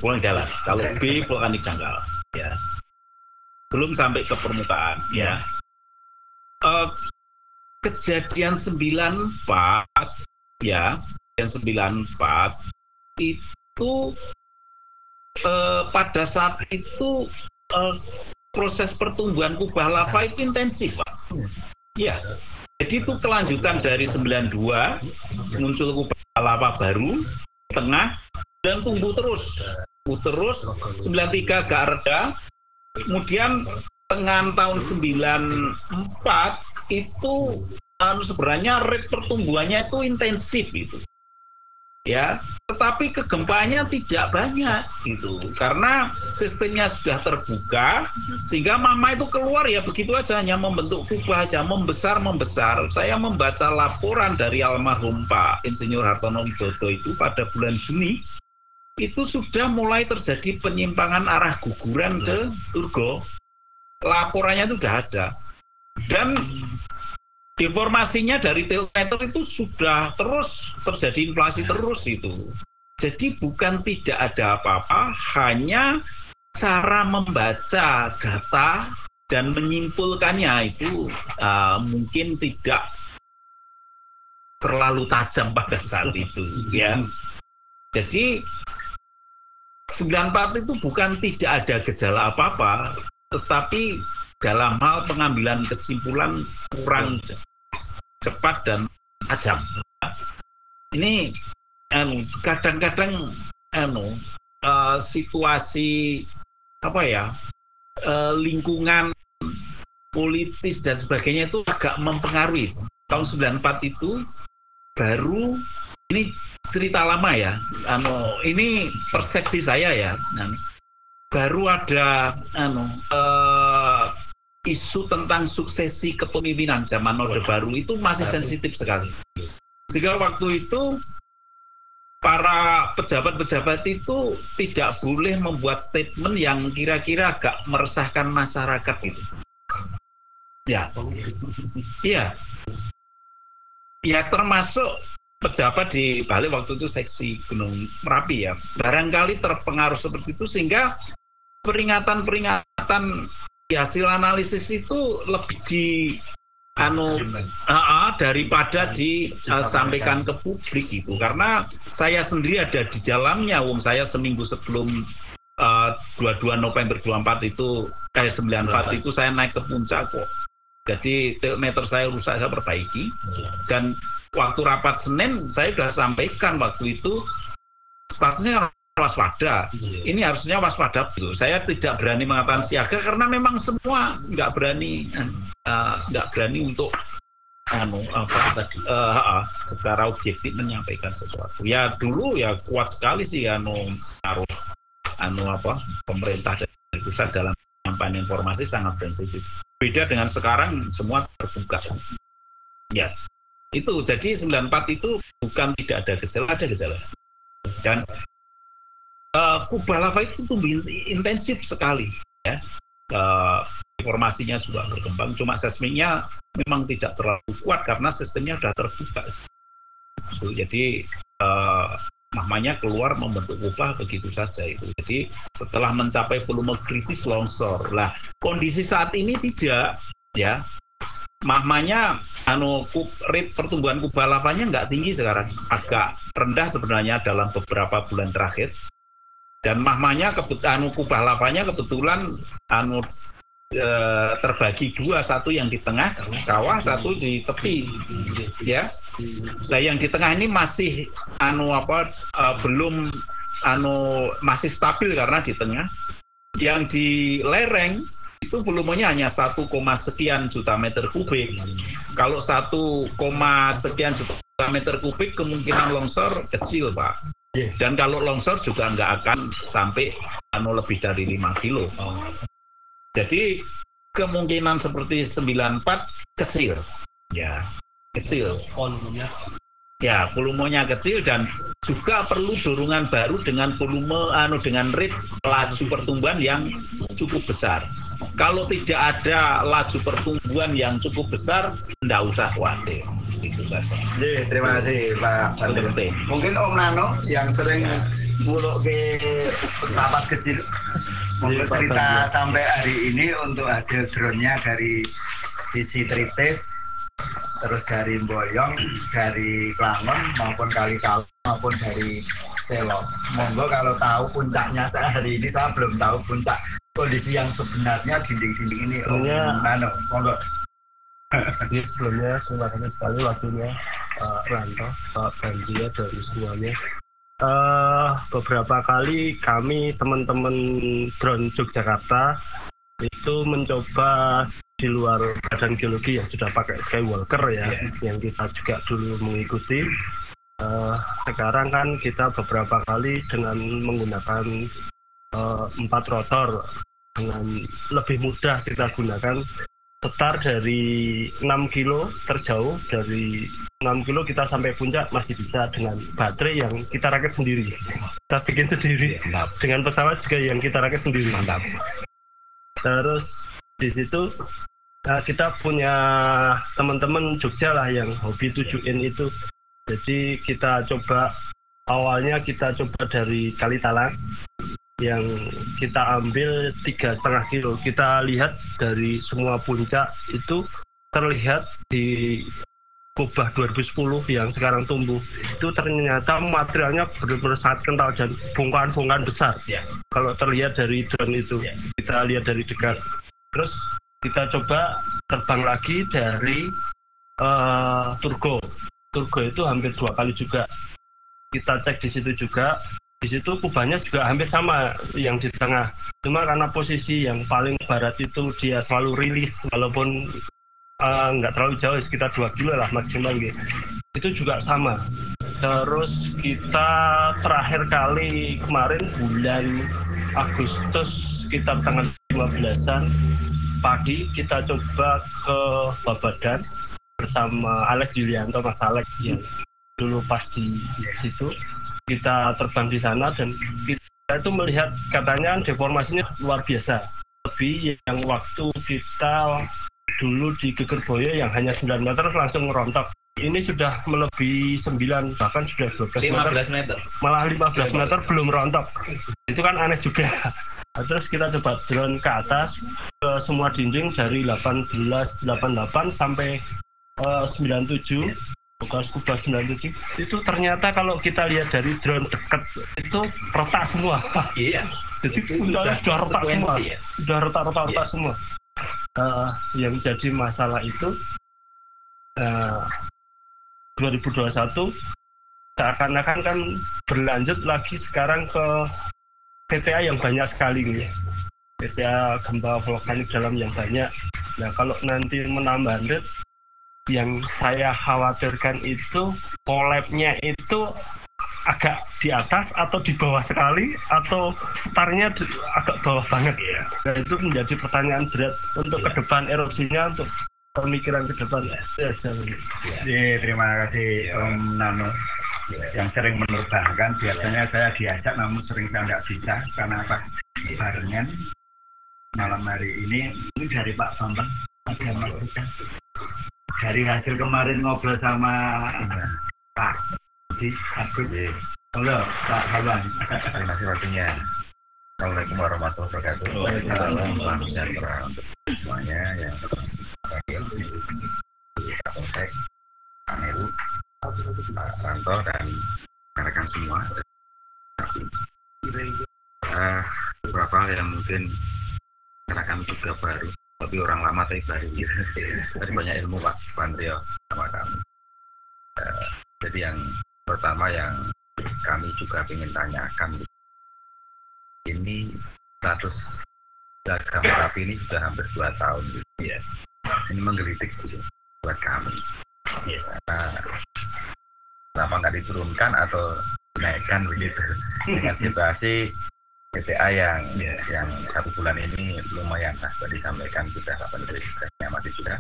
Vulkanik dalam. Kalau B vulkanik dangkal, ya. Belum sampai ke permukaan, ya. Kejadian 94, ya, yang 94 itu pada saat itu proses pertumbuhan kubah lava itu intensif, Pak. Ya, jadi itu kelanjutan dari 92 muncul kubah lava baru tengah dan tumbuh terus 93 agak reda, kemudian tengah tahun 94 itu sebenarnya rate pertumbuhannya itu intensif itu. Ya, tetapi kegempaannya tidak banyak gitu karena sistemnya sudah terbuka sehingga mama itu keluar ya begitu aja, hanya membentuk kubah aja membesar. Saya membaca laporan dari almarhum Pak Insinyur Hartono Widodo itu pada bulan Juni itu sudah mulai terjadi penyimpangan arah guguran ke Turgo. Laporannya itu sudah ada dan deformasinya dari tiltmeter itu sudah terus terjadi inflasi terus itu. Jadi bukan tidak ada apa-apa, hanya cara membaca data dan menyimpulkannya itu mungkin tidak terlalu tajam pada saat itu, ya. Jadi 94 itu bukan tidak ada gejala apa-apa, tetapi dalam hal pengambilan kesimpulan kurang cepat dan tajam. Ini kadang-kadang situasi apa ya lingkungan politis dan sebagainya itu agak mempengaruhi. Tahun 94 itu baru ini cerita lama ya. Ini persepsi saya ya. Baru ada isu tentang suksesi kepemimpinan zaman Orde Baru itu masih sensitif sekali. Sehingga waktu itu para pejabat-pejabat itu tidak boleh membuat statement yang kira-kira agak meresahkan masyarakat itu. Ya. Iya. Ya termasuk pejabat di Bali waktu itu seksi Gunung Merapi ya. Barangkali terpengaruh seperti itu sehingga peringatan-peringatan hasil analisis itu lebih daripada disampaikan ke publik itu karena saya sendiri ada di dalamnya. Saya seminggu sebelum 22 November 94 itu 94 itu saya naik ke puncak kok. Jadi meter saya rusak, saya perbaiki dan waktu rapat Senin saya sudah sampaikan waktu itu statusnya waspada. Ini harusnya waspada. Saya tidak berani mengatakan siaga karena memang semua nggak berani untuk secara objektif menyampaikan sesuatu. Ya dulu ya kuat sekali sih taruh pemerintah dari pusat dalam penyampaian informasi sangat sensitif. Beda dengan sekarang semua terbuka. Ya itu jadi 94 itu bukan tidak ada gejala, dan kubah lava itu tumbuh intensif sekali, ya. Informasinya juga berkembang, cuma seismiknya memang tidak terlalu kuat karena sistemnya sudah terbuka. Jadi magmanya keluar membentuk kubah begitu saja itu. Jadi setelah mencapai volume kritis longsor. Lah kondisi saat ini tidak, ya. Magmanya rate pertumbuhan kubah lavanya nggak tinggi sekarang, agak rendah sebenarnya dalam beberapa bulan terakhir. Dan magmanya kubah lavanya kebetulan terbagi dua, satu yang di tengah kawah, satu di tepi, ya. Nah yang di tengah ini masih belum masih stabil karena di tengah. Yang di lereng itu volumenya hanya 1, sekian juta meter kubik. Kalau 1, sekian juta meter kubik kemungkinan longsor kecil, Pak. Dan kalau longsor juga nggak akan sampai lebih dari 5 kilo. Jadi kemungkinan seperti 94 kecil, ya kecil. Ya volumenya kecil dan juga perlu dorongan baru dengan volume dengan rate laju pertumbuhan yang cukup besar. Kalau tidak ada laju pertumbuhan yang cukup besar, tidak usah khawatir. Itu saja. Terima kasih Pak Bandri. Mungkin Om Nano yang sering muluk ke pesawat kecil, mungkin cerita sampai hari ini untuk hasil drone-nya dari sisi Tritis, terus dari Boyong, dari Klangon maupun Kali-Kali maupun dari Selo. Monggo kalau tahu puncaknya hari ini, saya belum tahu puncak kondisi yang sebenarnya dinding-dinding ini. Om Nano, monggo. Jadi sebelumnya terima kasih sekali waktunya Pak Ranto, Pak Bandri dan semuanya. Beberapa kali kami teman-teman drone Yogyakarta itu mencoba di luar badan geologi yang sudah pakai Skywalker ya, yang kita juga dulu mengikuti. Sekarang kan kita beberapa kali dengan menggunakan 4 rotor dengan lebih mudah kita gunakan. Setar dari 6 kilo terjauh, dari 6 kilo kita sampai puncak masih bisa dengan baterai yang kita rakit sendiri. Kita bikin sendiri. Dengan pesawat juga yang kita rakit sendiri. Mantap. Terus di situ kita punya teman-teman Jogja lah yang hobi 7in itu. Jadi kita coba, awalnya kita coba dari Kalitalang yang kita ambil 3,5 kilo. Kita lihat dari semua puncak itu terlihat di kubah 2010 yang sekarang tumbuh itu ternyata materialnya benar-benar sangat kental dan bongkahan-bongkahan besar. Kalau terlihat dari drone itu, kita lihat dari dekat. Terus kita coba terbang lagi dari Turgo. Turgo itu hampir 2 kali juga. Kita cek di situ juga. Di situ kubahnya juga hampir sama yang di tengah. Cuma karena posisi yang paling barat itu dia selalu rilis, walaupun nggak terlalu jauh, sekitar 2 kilo lah maksimal gitu. Itu juga sama. Terus kita terakhir kali kemarin bulan Agustus sekitar tanggal 15-an pagi kita coba ke Babadan bersama Alex Yulianto, Mas Alex yang dulu pas di situ. Kita terbang di sana dan kita itu melihat katanya deformasinya luar biasa. Lebih yang waktu kita dulu di Gegerboyo yang hanya 9 meter langsung ngerontok. Ini sudah melebihi 9, bahkan sudah 12 meter. Malah 15 meter belum rontok. Itu kan aneh juga. Terus kita coba drone ke atas, ke semua dinding dari 1888 sampai 97. Bekas kubah 97 itu ternyata kalau kita lihat dari drone dekat itu retak semua. Iya. Jadi puncaknya sudah retak semua. Sudah retak semua. Yang jadi masalah itu 2021 seakan-akan kan berlanjut lagi sekarang ke PTA yang banyak sekali nih. PTA gempa vulkanik dalam yang banyak. Nah, kalau nanti menambah 100, yang saya khawatirkan itu collab-nya itu agak di atas atau di bawah sekali, atau startnya agak bawah banget ya. Nah, itu menjadi pertanyaan berat untuk ke depan erupsinya, untuk pemikiran ke depan. Terima kasih Om Nano yang sering menerbangkan. Biasanya saya diajak namun sering saya tidak bisa karena apa barengan. Malam hari ini dari Pak Bambang ada masukan dari hasil kemarin ngobrol sama Pak Agus. Halo Pak Bambang. Terima kasih waktunya. Assalamualaikum warahmatullahi wabarakatuh. Salam sejahtera untuk semuanya yang hadir di Kapolsek, Pak Heru, Pak Ranto, dan rekan semua. Beberapa hal yang mungkin rekan juga baru, tapi orang lama tapi baru. Tadi banyak ilmu Pak Andrio sama kami. Jadi yang pertama yang kami juga ingin tanyakan, ini status Jaga Merapi ini sudah hampir 2 tahun gitu ya. Ini menggelitik gitu buat kami. Ya, kenapa nggak diturunkan atau dinaikkan begitu dengan situasi PTA yang 1 bulan ini lumayan lah, tadi disampaikan sudah 8 masih sudah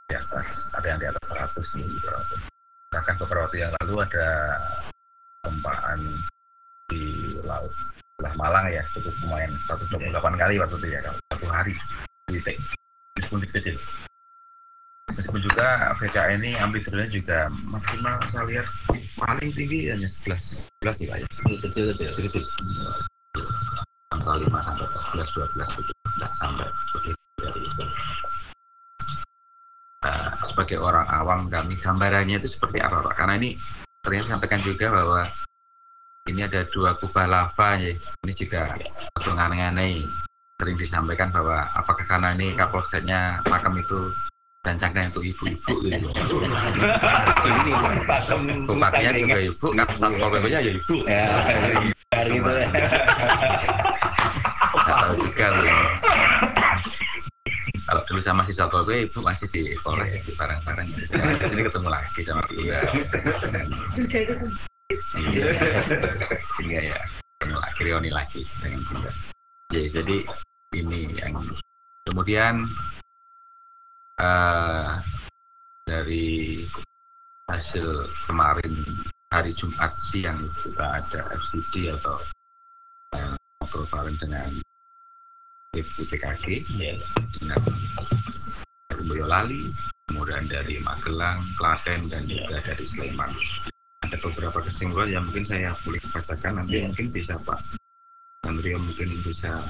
di atas, ada yang di atas 100 nih. Bahkan beberapa waktu yang lalu ada gempaan di laut sebelah Malang ya, cukup lumayan 128 kali waktu itu ya, 1 hari titik, meskipun kecil. Meskipun juga VCA ini amplitudenya juga maksimal saya lihat paling tinggi hanya 11 sih Pak ya, kecil. Antara 5 sampai 11-12 gitu, tidak sampai dari itu. Sebagai orang awam kami, gambarannya itu seperti apa Pak? Karena ini ternyata sampaikan juga bahwa ini ada 2 kubah lava ya. Ini juga aneh-aneh. Sering disampaikan bahwa apakah karena ini Kapolseknya makam itu rancangnya untuk ibu-ibu gitu. Bupatinya juga ibu, Satpol PP-nya ya ibu. Ya, gitu. Nggak tahu juga loh. Kalau dulu sama si Satpol PP, ibu masih di Polres di barang-barang. Di sini ketemu lagi sama beliau. Sehingga ya ketemu lagi, reuni lagi dengan beliau. Ya, jadi ini yang kemudian dari hasil kemarin hari Jumat siang kita ada FCD atau ngobrol bareng dengan BPKG dengan Boyolali, kemudian dari Magelang, Klaten, dan juga dari Sleman. Ada beberapa kesimpulan yang mungkin saya boleh bacakan, nanti mungkin bisa Pak Andrio mungkin bisa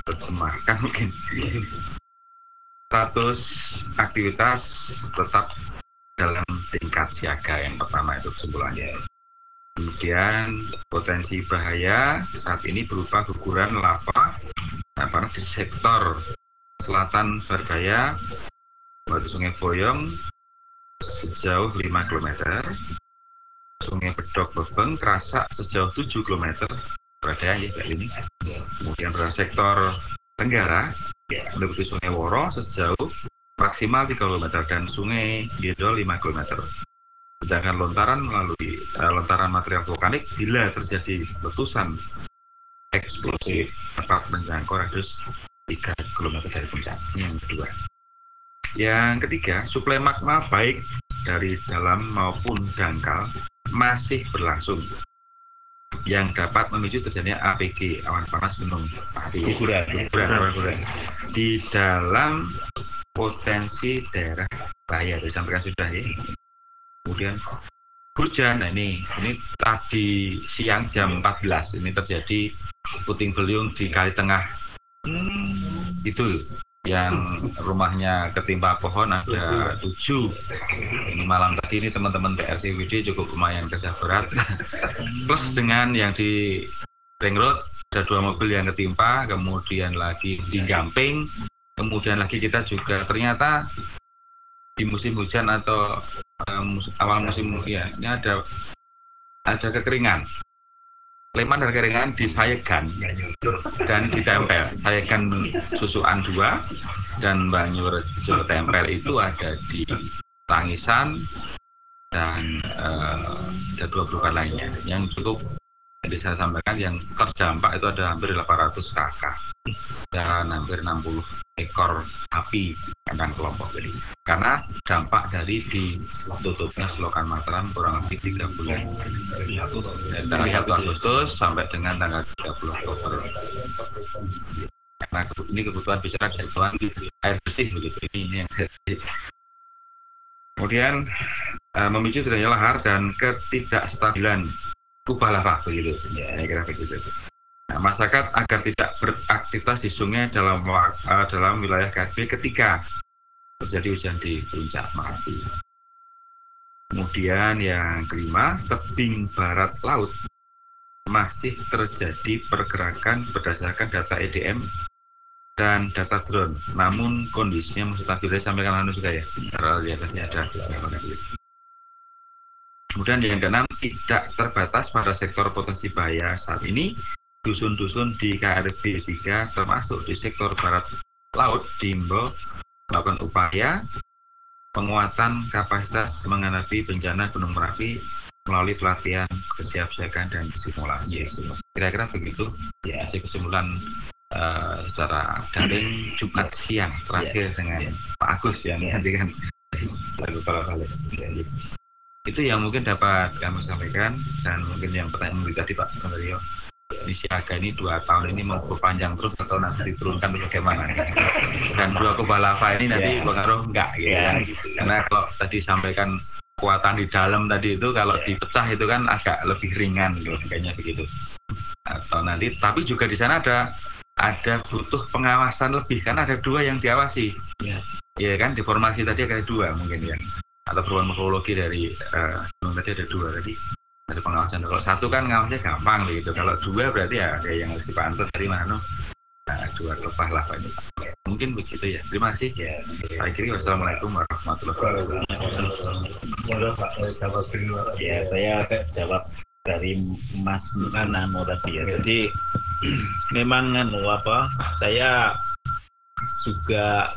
terjemahkan mungkin. Status aktivitas tetap dalam tingkat siaga yang pertama itu kesimpulannya. Kemudian potensi bahaya saat ini berupa guguran lava di sektor selatan Bardaya, Batu Sungai Boyong sejauh 5 km, Sungai Bedok Bebeng Krasak sejauh 7 km, Bardaya ya kayak ini. Kemudian pada sektor Tenggara meliputi Sungai Woro sejauh maksimal 3 km dan Sungai Gedol 5 km. Sedangkan lontaran material vulkanik bila terjadi letusan eksplosif dapat menjangkau radius 3 km dari puncak. Yang kedua. Yang ketiga, suplai magma baik dari dalam maupun dangkal masih berlangsung yang dapat memicu terjadinya APG, awan panas gunung api, guguran di dalam potensi daerah bahaya. Disampaikan sudah ya. Kemudian hujan, nah ini tadi siang jam 14 ini terjadi puting beliung di Kali Tengah. Itu yang rumahnya ketimpa pohon ada 7. Ini malam tadi ini teman-teman PRCWD cukup lumayan kerja berat. Plus dengan yang di Ring Road ada 2 mobil yang ketimpa, kemudian lagi di Gamping, kemudian lagi kita juga ternyata di musim hujan atau awal musim ya, ini ada kekeringan. Sleman dan kekeringan disayegan dan ditempel. Sayegan Susukan 2 dan Banyurejo tempel itu ada di Tangisan dan ada 2 perubahan lainnya. Yang cukup bisa saya sampaikan yang terdampak itu ada hampir 800 kakak dan hampir 60 ekor sapi kandang kelompok ini. Karena dampak dari ditutupnya Selokan Mataram kurang lebih 3 bulan. Dari tanggal 1 Agustus sampai dengan tanggal 30 Oktober. Karena ini kebutuhan bicara kebutuhan air bersih begitu. Ini yang bersih. Kemudian memicu terjadinya lahar dan ketidakstabilan kubah lava begitu. Ya, kira begitu. Nah, masyarakat agar tidak beraktivitas di sungai dalam wilayah KSB ketika terjadi hujan di puncak Merapi. Kemudian yang kelima, tebing barat laut masih terjadi pergerakan berdasarkan data EDM dan data drone. Namun kondisinya masih stabil. Saya sampaikan juga ya. Di atasnya ada. Kemudian yang keenam, tidak terbatas pada sektor potensi bahaya saat ini. Dusun-dusun di KRB 3 termasuk di sektor barat laut diimbau melakukan upaya penguatan kapasitas menghadapi bencana Gunung Merapi melalui pelatihan kesiapsiagaan dan simulasi. Kira-kira begitu ya kesimpulan secara daring Jumat siang terakhir dengan Pak Agus yang nanti kan kepala balik. Itu yang mungkin dapat kami sampaikan dan mungkin yang pertanyaan tadi Pak Sandario. Di siaga ini 2 tahun ini mau berpanjang terus atau nanti diturunkan bagaimana? Dan 2 kubah lava ini nanti pengaruh enggak gitu kan? Karena kalau tadi sampaikan kekuatan di dalam tadi itu kalau dipecah itu kan agak lebih ringan gitu, kayaknya begitu. Atau nanti tapi juga di sana ada butuh pengawasan lebih kan ada 2 yang diawasi. Ya kan deformasi tadi ada 2 mungkin ya. Atau perubahan morfologi dari tadi ada 2 tadi. Ada pengawasan. Kalau 1 kan ngawasnya gampang gitu. Kalau 2 berarti ya ada yang harus dipantau dari mana. Nah, 2 lebah lava ini. Mungkin begitu ya. Terima kasih. Ya, saya kira wassalamualaikum warahmatullahi wabarakatuh. Ya, saya jawab dari Mas Nano tadi ya. Jadi memang saya juga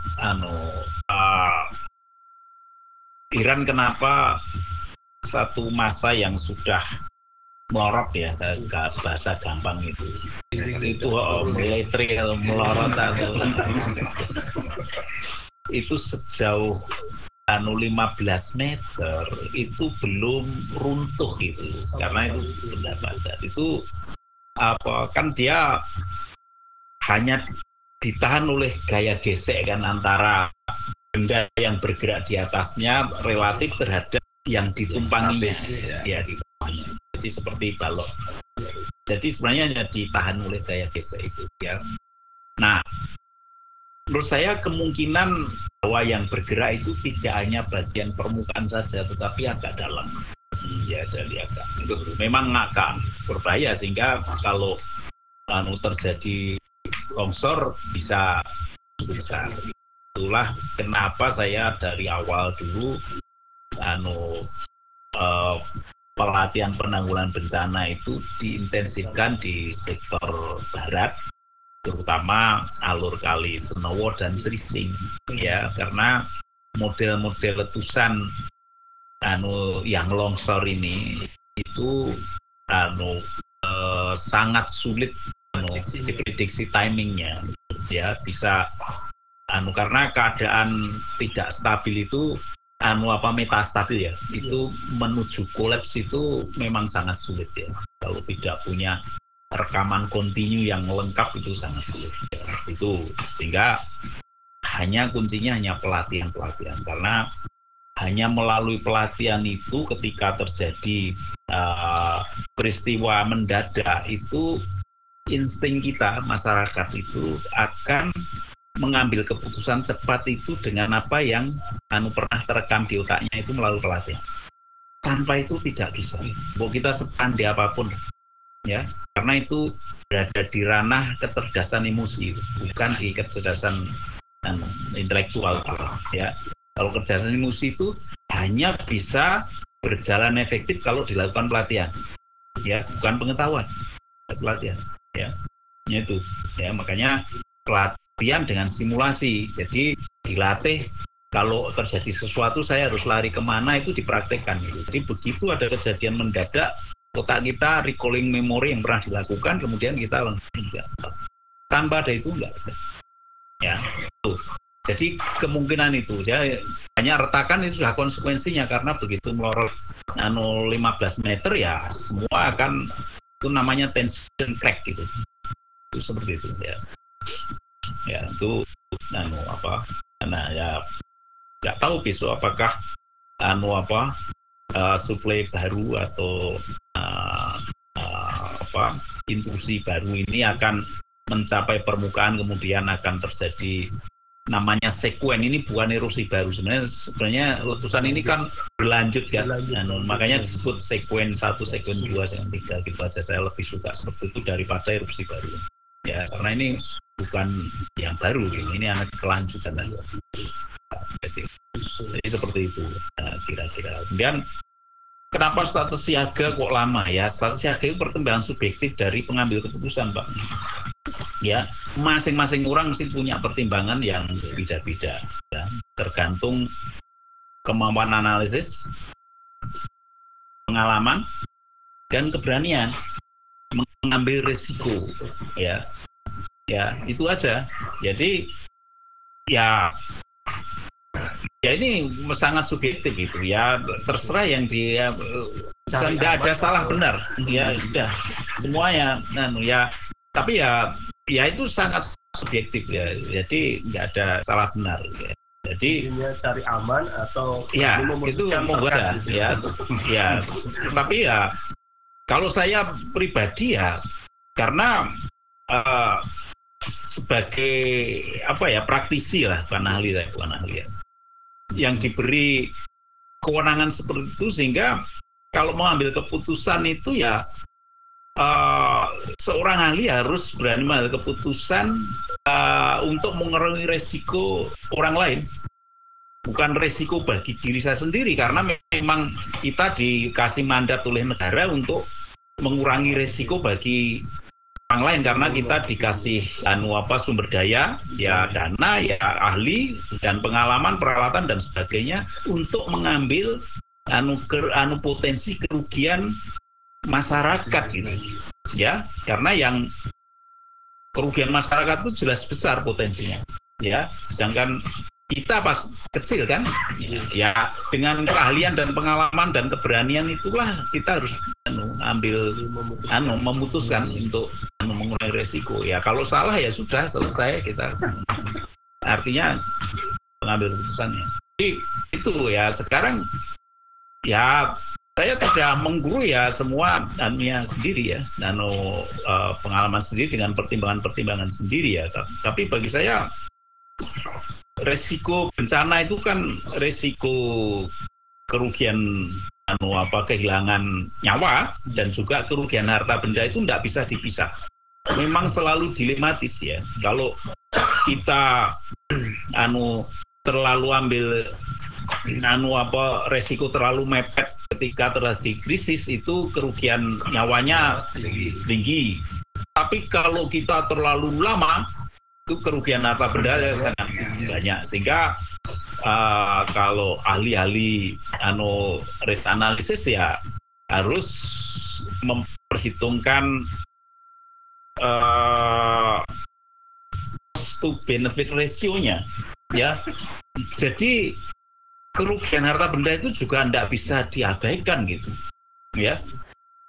heran kenapa satu masa yang sudah melorot ya bahasa gampang itu mulai trail melorot itu sejauh 15 meter itu belum runtuh gitu karena itu benda padat itu kan dia hanya ditahan oleh gaya gesek kan antara benda yang bergerak di atasnya relatif terhadap yang ditumpanginya ya ditumpanginya. Jadi seperti balok. Jadi sebenarnya hanya ditahan oleh gaya gesek itu ya. Nah, menurut saya kemungkinan bahwa yang bergerak itu tidak hanya bagian permukaan saja tetapi agak dalam. Ya jadi agak memang akan berbahaya sehingga kalau terjadi longsor bisa besar. Itulah kenapa saya dari awal dulu pelatihan penanggulangan bencana itu diintensifkan di sektor barat, terutama alur kali Senowo dan Trising, ya karena model-model letusan yang longsor ini itu sangat sulit diprediksi timingnya, ya bisa karena keadaan tidak stabil itu metastabil ya itu menuju kolaps itu memang sangat sulit ya kalau tidak punya rekaman kontinu yang lengkap itu sangat sulit ya. Itu sehingga kuncinya hanya pelatihan karena hanya melalui pelatihan itu ketika terjadi peristiwa mendadak itu insting kita masyarakat itu akan mengambil keputusan cepat itu dengan apa yang pernah terekam di otaknya itu melalui pelatihan. Tanpa itu tidak bisa. Mau kita sepandai apapun, ya, karena itu berada di ranah kecerdasan emosi, bukan di kecerdasan intelektual, ya. Kalau kecerdasan emosi itu hanya bisa berjalan efektif kalau dilakukan pelatihan, ya, bukan pengetahuan, pelatihan, ya, itu, ya, makanya pelatihan dengan simulasi, jadi dilatih. Kalau terjadi sesuatu saya harus lari kemana itu dipraktekkan. Jadi begitu ada kejadian mendadak, otak kita recalling memori yang pernah dilakukan, kemudian kita langsung tanpa ada itu enggak bisa. Ya, itu. Jadi kemungkinan itu ya hanya retakan itu sudah konsekuensinya karena begitu melorot 15 meter ya semua akan itu namanya tension crack gitu. Itu seperti itu ya. Ya itu nah ya nggak tahu besok apakah suplai baru atau intrusi baru ini akan mencapai permukaan kemudian akan terjadi namanya sekuen. Ini bukan erosi baru sebenarnya letusan ini kan berlanjut kan, makanya disebut sekuen 1, sekuen 2, sekuen 3 gitu aja. Saya lebih suka seperti itu daripada erupsi baru ya, karena ini bukan yang baru ini anak kelanjutan aja. Jadi seperti itu kira-kira. Kemudian kenapa status siaga kok lama ya? Status siaga itu pertimbangan subjektif dari pengambil keputusan, Pak. Ya, masing-masing orang mesti punya pertimbangan yang beda-beda, ya. Tergantung kemampuan analisis, pengalaman, dan keberanian mengambil risiko, ya. Ya, itu aja. Jadi, ya ini sangat subjektif gitu ya, terserah yang dia tidak ada salah benar ya, udah semuanya ya, tapi ya itu sangat subjektif ya, jadi nggak ada salah benar ya. Jadi cari aman atau ya itu membuat ya tapi ya kalau saya pribadi ya karena sebagai praktisi lah, bukan ahli ya, yang diberi kewenangan seperti itu, sehingga kalau mau ambil keputusan itu ya seorang ahli harus berani mengambil keputusan untuk mengurangi resiko orang lain, bukan resiko bagi diri saya sendiri, karena memang kita dikasih mandat oleh negara untuk mengurangi resiko bagi orang lain, karena kita dikasih sumber daya, ya dana, ya ahli dan pengalaman, peralatan dan sebagainya untuk mengambil potensi kerugian masyarakat gitu. Ya, karena yang kerugian masyarakat itu jelas besar potensinya. Ya, sedangkan kita pas kecil kan, ya dengan keahlian dan pengalaman dan keberanian itulah kita harus memutuskan untuk mengurangi resiko. Ya kalau salah ya sudah selesai, kita artinya mengambil keputusannya. Jadi itu ya, sekarang ya saya tidak menggurui ya semua sendiri ya, pengalaman sendiri dengan pertimbangan sendiri ya. Tapi bagi saya resiko bencana itu kan resiko kerugian kehilangan nyawa dan juga kerugian harta benda itu tidak bisa dipisah. Memang selalu dilematis ya. Kalau kita terlalu ambil resiko terlalu mepet ketika terjadi krisis, itu kerugian nyawanya tinggi. Tapi kalau kita terlalu lama, itu kerugian harta benda sangat banyak, sehingga kalau ahli-ahli risk analisis ya harus memperhitungkan cost to benefit ratio-nya ya. Jadi kerugian harta benda itu juga tidak bisa diabaikan gitu ya,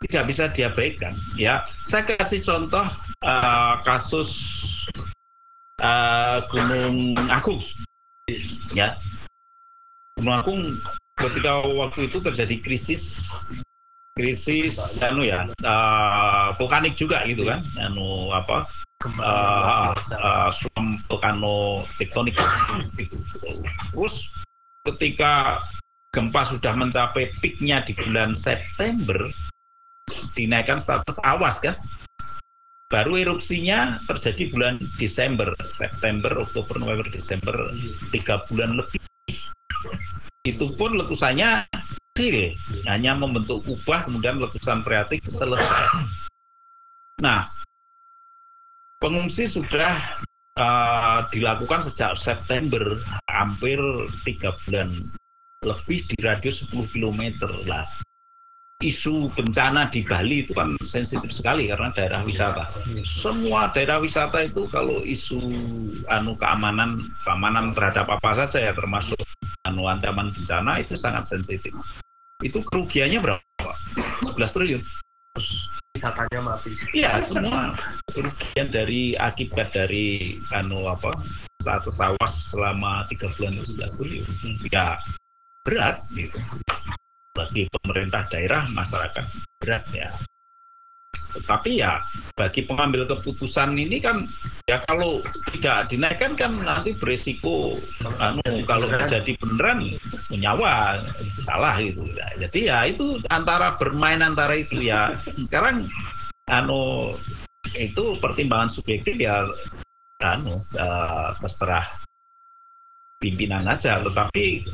tidak bisa diabaikan ya. Saya kasih contoh kasus Gunung Agung ya. Gunung Agung ketika waktu itu terjadi krisis vulkanik juga gitu kan, vulkano tektonik gitu. Terus ketika gempa sudah mencapai peaknya di bulan September, dinaikkan status awas kan. Baru erupsinya terjadi bulan Desember, September, Oktober, November, Desember, 3 bulan lebih. Itu pun letusannya kecil, hanya membentuk kubah, kemudian letusan freatik selesai. Nah, pengungsi sudah dilakukan sejak September, hampir 3 bulan lebih di radius 10 km lah. Isu bencana di Bali itu kan sensitif sekali karena daerah wisata. Semua daerah wisata itu kalau isu keamanan terhadap apa saja ya, termasuk ancaman bencana itu sangat sensitif. Itu kerugiannya berapa? 11 triliun. Terus wisatanya mati. Iya, semua kerugian akibat dari status awas selama 3 bulan itu 11 triliun. Ya berat gitu. Bagi pemerintah daerah, masyarakat berat ya. Tetapi ya bagi pengambil keputusan ini kan ya kalau tidak dinaikkan kan nanti beresiko kalau terjadi beneran nyawa salah gitu. Jadi ya itu bermain antara itu ya. Sekarang itu pertimbangan subjektif ya terserah pimpinan aja, tetapi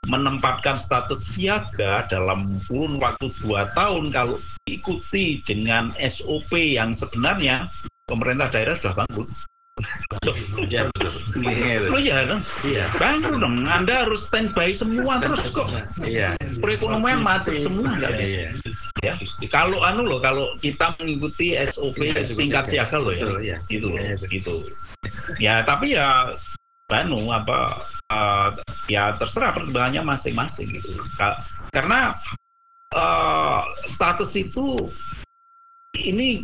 menempatkan status siaga dalam kurun waktu 2 tahun kalau diikuti dengan SOP yang sebenarnya pemerintah daerah sudah bangkrut. Ya, betul. Oh iya kan? Iya. Bangkrut dong. Anda harus standby semua terus kok. Iya. Perekonomian mati semua enggak bisa. Ya. Kalau kalau kita mengikuti SOP tingkat siaga loh ya. Gitu. Ya, tapi ya ya terserah pertimbangannya masing-masing gitu. Karena status itu ini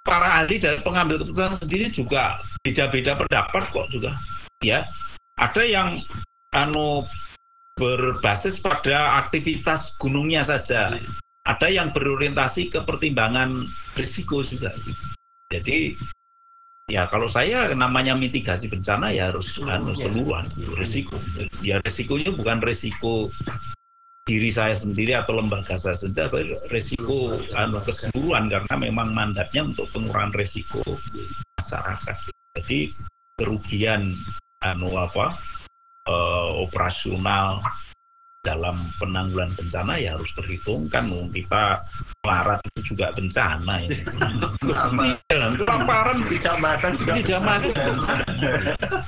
para ahli dan pengambil keputusan sendiri juga beda-beda pendapat kok juga. Ya, ada yang berbasis pada aktivitas gunungnya saja. Ada yang berorientasi ke pertimbangan risiko juga. Jadi ya kalau saya namanya mitigasi bencana ya harus seluruhan risiko. Ya risikonya bukan risiko diri saya sendiri atau lembaga saya sendiri, tapi risiko keseluruhan karena memang mandatnya untuk pengurangan risiko masyarakat. Jadi kerugian operasional dalam penanggulangan bencana ya harus terhitungkan. Kita melarat itu juga bencana ya. Kelaparan tidak makan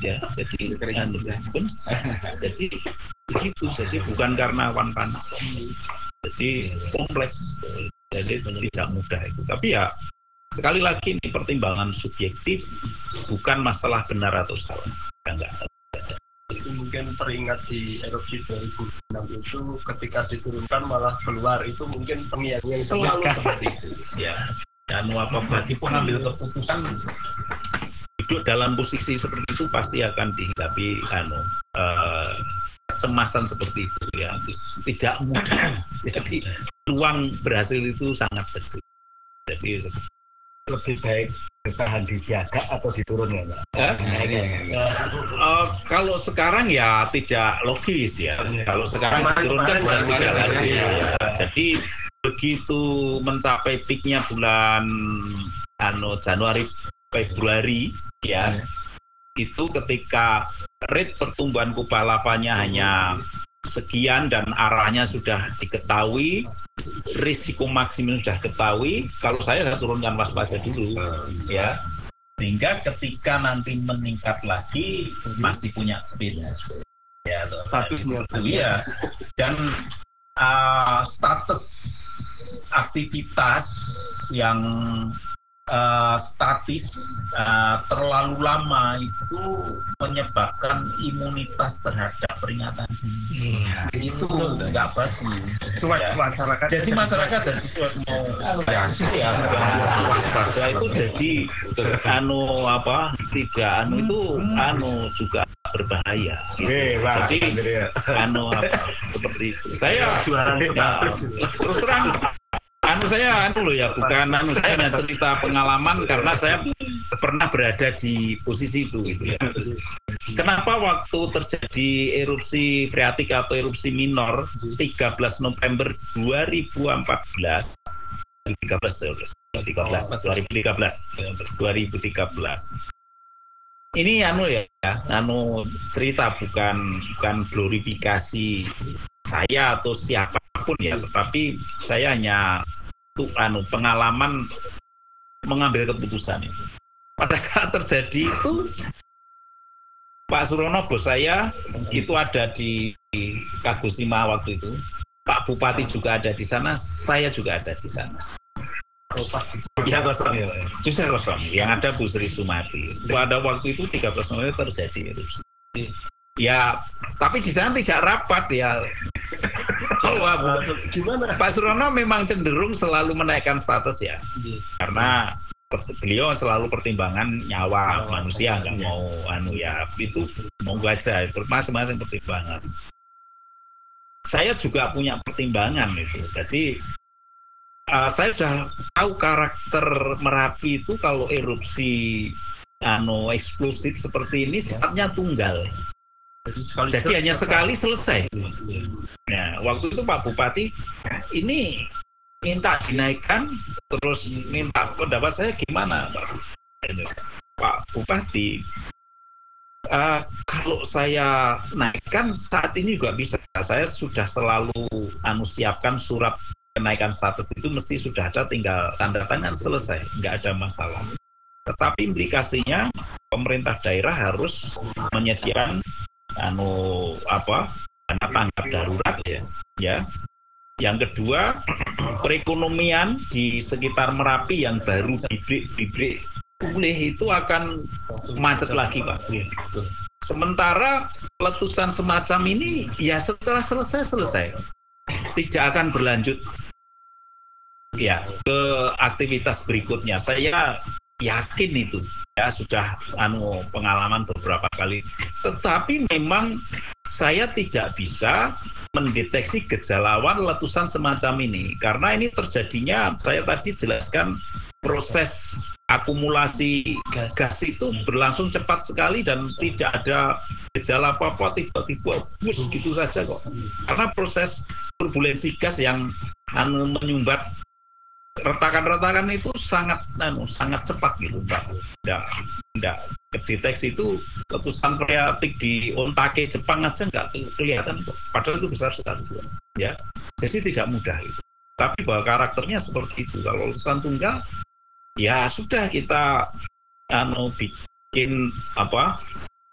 ya, jadi begitu. Jadi bukan karena awan panas, jadi kompleks, jadi tidak mudah itu. Tapi ya sekali lagi ini pertimbangan subjektif, bukan masalah benar atau salah. Enggak. Itu mungkin teringat di erupsi 2006 itu ketika diturunkan malah keluar, itu mungkin terngiang-ngiang selalu seperti itu ya. Dan bagi pengambil keputusan duduk dalam posisi seperti itu pasti akan dihadapi cemasan seperti itu ya, tidak mudah. Jadi peluang berhasil itu sangat kecil. Jadi lebih baik bertahan di siaga atau diturunkan, Pak? Kalau sekarang ya tidak logis ya. Kalau sekarang diturunkan sudah tidak logis ya. Jadi begitu mencapai peaknya bulan Januari Februari ya, itu ketika rate pertumbuhan kubah lavanya hanya sekian dan arahnya sudah diketahui, risiko maksimum sudah ketahui, kalau saya turunkan waspada dulu ya, sehingga ketika nanti meningkat lagi masih punya space ya, statusnya ya. Dan status aktivitas yang statis terlalu lama itu menyebabkan imunitas terhadap peringatan dini. Itu nggak bagus. Masyarakat. Jadi masyarakat jadi mau waspada itu jadi itu juga berbahaya. Jadi seperti itu. Saya terus terang. Saya bukan saya hanya cerita pengalaman karena saya pernah berada di posisi itu gitu ya. Kenapa waktu terjadi erupsi freatik atau erupsi minor 13 November 2013 2013 ini cerita bukan glorifikasi saya atau siapapun ya, tetapi saya hanya pengalaman mengambil keputusan itu. Pada saat terjadi itu, Pak Surono bos saya itu ada di Kagusima waktu itu. Pak Bupati juga ada di sana, saya juga ada di sana. Bisa kosong ya? Bisa kosong. Yang ada Bu Sri Sumati. Pada waktu itu 13 November terjadi erupsi. Ya, tapi di sana tidak rapat ya. Gimana? Pak Surono memang cenderung selalu menaikkan status ya, karena beliau selalu pertimbangan nyawa manusia, nggak mau itu monggo aja, masing-masing pertimbangan. Saya juga punya pertimbangan itu, jadi saya sudah tahu karakter Merapi itu kalau erupsi eksplosif seperti ini sifatnya tunggal. Jadi hanya sekali selesai. Nah, waktu itu Pak Bupati ini minta dinaikkan, terus minta pendapat saya gimana, Pak Bupati. Kalau saya naikkan saat ini juga bisa. Saya sudah selalu siapkan surat kenaikan status itu mesti sudah ada, tinggal tanda tangan selesai, nggak ada masalah. Tetapi implikasinya pemerintah daerah harus menyediakan dana tanggap darurat ya. Yang kedua, perekonomian di sekitar Merapi yang baru dibrik pulih itu akan macet lagi, Pak. Sementara letusan semacam ini ya setelah selesai tidak akan berlanjut ya ke aktivitas berikutnya. Saya yakin itu ya, sudah pengalaman beberapa kali. Tetapi memang saya tidak bisa mendeteksi gejalawan letusan semacam ini karena ini terjadinya, saya tadi jelaskan, proses akumulasi gas itu berlangsung cepat sekali dan tidak ada gejala apa-apa, tiba-tiba bus gitu saja kok. Karena proses turbulensi gas yang menyumbat retakan-retakan itu sangat cepat gitu, Nggak kedeteksi. Itu letusan freatik di Ontake Jepang aja nggak kelihatan kok, padahal itu besar sekali ya. Jadi tidak mudah itu. Tapi bahwa karakternya seperti itu. Kalau letusan tunggal ya sudah, kita bikin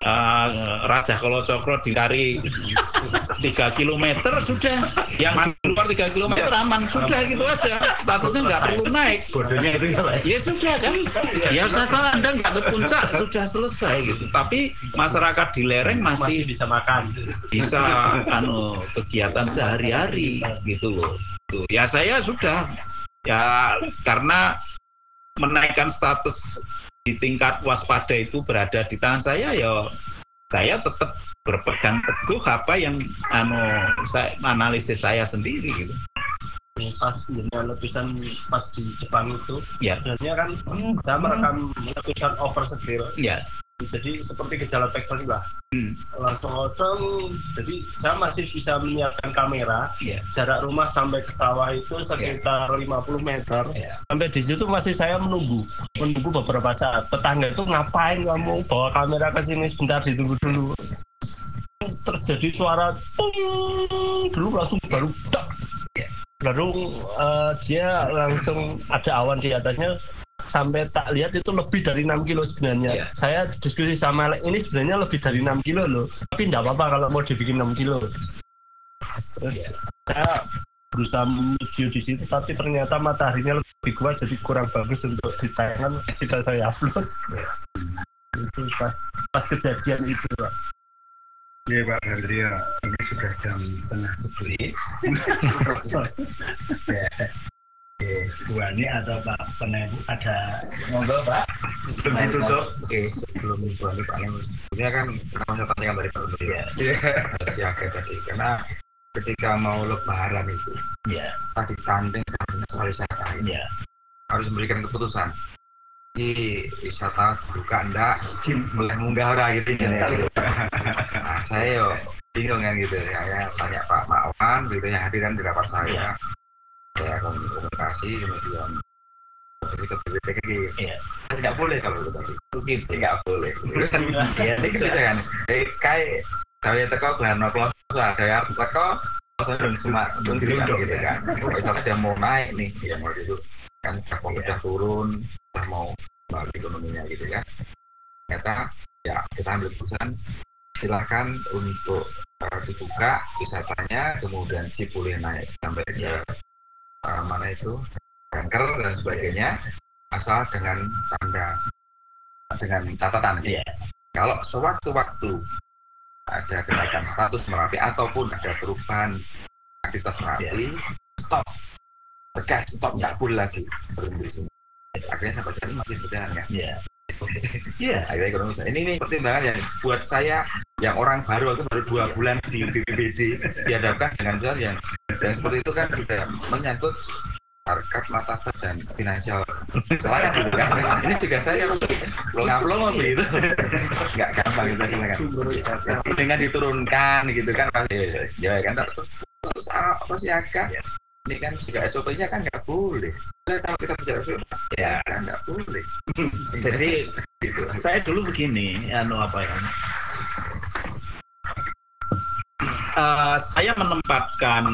Raja Kolo Cokro dikari 3 km sudah, yang di luar 3 km aman, sudah gitu aja, statusnya nggak perlu naik. Bodohnya itu ya sudah kan, ya asal Anda nggak ke puncak sudah selesai gitu. Tapi masyarakat di lereng masih bisa makan, bisa kegiatan sehari-hari gitu loh. Ya saya sudah ya, karena menaikkan status di tingkat waspada itu berada di tangan saya, ya saya tetap berpegang teguh apa yang saya analisis saya sendiri gitu. Pas dengan letusan pas di Jepang itu, ya sebenarnya kan saya merekam letusan overscale. Ya. Jadi seperti gejala Paxton lah. Langsung, jadi saya masih bisa menyiapkan kamera. Jarak rumah sampai ke sawah itu sekitar 50 meter. Sampai di situ masih saya menunggu beberapa saat. Tetangga itu ngapain kamu bawa kamera ke sini, sebentar ditunggu dulu. Terjadi suara tung dulu, langsung baru tak. Baru dia langsung ada awan di atasnya. Sampai tak lihat itu lebih dari 6 kilo sebenarnya. Saya diskusi sama ini sebenarnya lebih dari 6 kilo loh. Tapi enggak apa-apa kalau mau dibikin 6 kilo. Terus saya berusaha menuju di situ, tapi ternyata mataharinya lebih kuat, jadi kurang bagus untuk ditayangkan. Tidak saya upload. Itu pas kejadian itu, Pak. Iya Pak Hendria, ini sudah jam 10:30. Bu Ani atau Pak Penebu ada monggo Pak, belum ditutup. Belum Bu Ani Pak Lemos. Sebenarnya kan saya tanyakan dari Pak Hendria siaga tadi, karena ketika mau lebaran itu tadi tanding sekali saya harus memberikan keputusan. Di wisata buka enggak, mulai munggah orang gitu ya. Nah, saya bingung kan gitu ya, tanya Pak Makwan, gitu yang hadir kan di rapat saya akan komunikasi, kemudian Iya. Nggak boleh kalau gitu. Nggak boleh. Ya, ini kan. Kayak saya teko Glano Kloso, saya teko langsung cuma gitu kan. Misalnya dia mau naik nih, ya mau itu kan udah turun, udah mau balik ekonominya gitu kan. Ternyata ya kita ambil keputusan silakan untuk dibuka wisatanya, kemudian boleh naik sampai ke mana itu Bangker dan sebagainya, asal dengan catatan. Kalau sewaktu-waktu ada kenaikan status Merapi ataupun ada perubahan aktivitas Merapi, stop, tegas, stop, nggak boleh lagi berhenti di sini. Akhirnya sampai sekarang masih berjalan kan? Iya. Akhirnya ekonomi ini pertimbangan yang buat saya yang orang baru 2 bulan di BPBD dihadapkan dengan hal yang seperti itu kan sudah menyangkut harkat martabat dan finansial. Soalnya gitu kan. Ini juga saya belum begitu. Nggak gampang gitu kan. Dengan diturunkan gitu kan pasti ya kan terus apa sih agak ini kan juga SOP-nya kan nggak boleh. Kalau kita bicara SOP ya kan nggak boleh. Jadi gitu. Saya dulu begini, saya menempatkan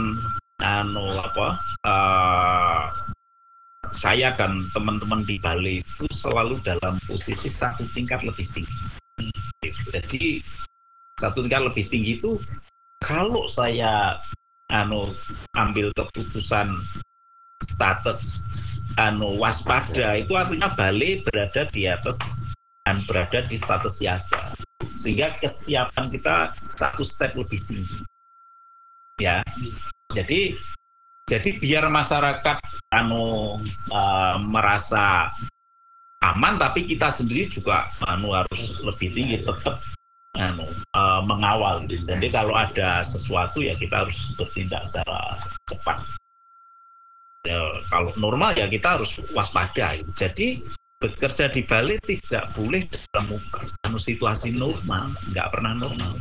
saya dan teman-teman di Bali itu selalu dalam posisi 1 tingkat lebih tinggi. Jadi 1 tingkat lebih tinggi itu kalau saya ambil keputusan status waspada, itu artinya Bali berada di atas dan berada di status siaga, sehingga kesiapan kita 1 step lebih tinggi. Ya, jadi biar masyarakat merasa aman, tapi kita sendiri juga harus lebih tinggi, tetap mengawal. Jadi kalau ada sesuatu ya kita harus bertindak secara cepat. Ya, kalau normal ya kita harus waspada. Jadi bekerja di Bali tidak boleh dalam situasi normal, nggak pernah normal.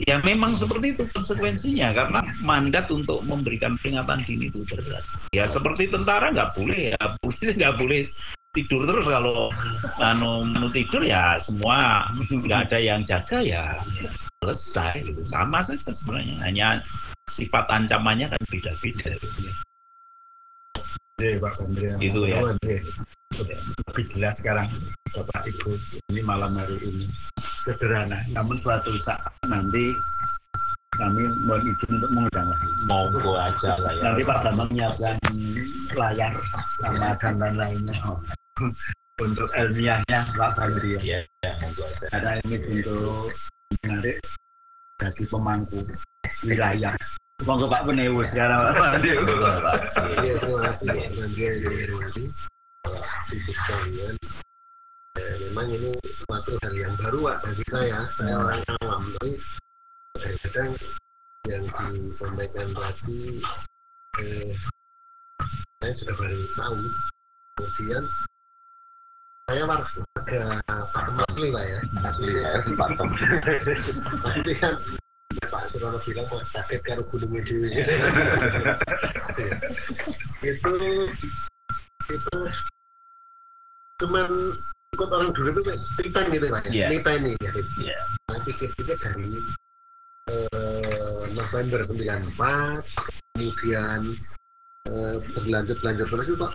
Ya memang seperti itu konsekuensinya, karena mandat untuk memberikan peringatan dini itu berat. Ya seperti tentara nggak boleh, ya polisi nggak boleh tidur terus. Kalau tidur ya semua nggak ada yang jaga ya selesai gitu. Sama saja sebenarnya, hanya sifat ancamannya kan beda-beda. Pak Andrea, itu ya. Lebih jelas sekarang Bapak Ibu, ini malam hari ini sederhana, namun suatu saat nanti kami mohon izin untuk mengundang lagi. Monggo aja lah ya. Nanti Pak Bambang menyiapkan layar sama dan lain-lainnya untuk ilmiahnya Pak Andrea. Ya, monggo aja. Ada ini untuk menarik bagi pemangku wilayah. Monggo Pak Penewu sekarang Pak. Iya, terima kasih Pak Andrea. Ibu sekalian, memang ini suatu hal yang baru Pak bagi saya orang awam, tapi kadang-kadang yang disampaikan tadi saya sudah baru tahu. Kemudian saya warga Pakem asli Pak ya, asli Pakem. Tapi kan Pak Surono bilang kaget karo gunung dewe. Itu cuman ikut orang dulu itu cerita gitu Pak ya, cerita ini ya. Nah, pikir-pikir dari November 94 kemudian berlanjut terus itu Pak,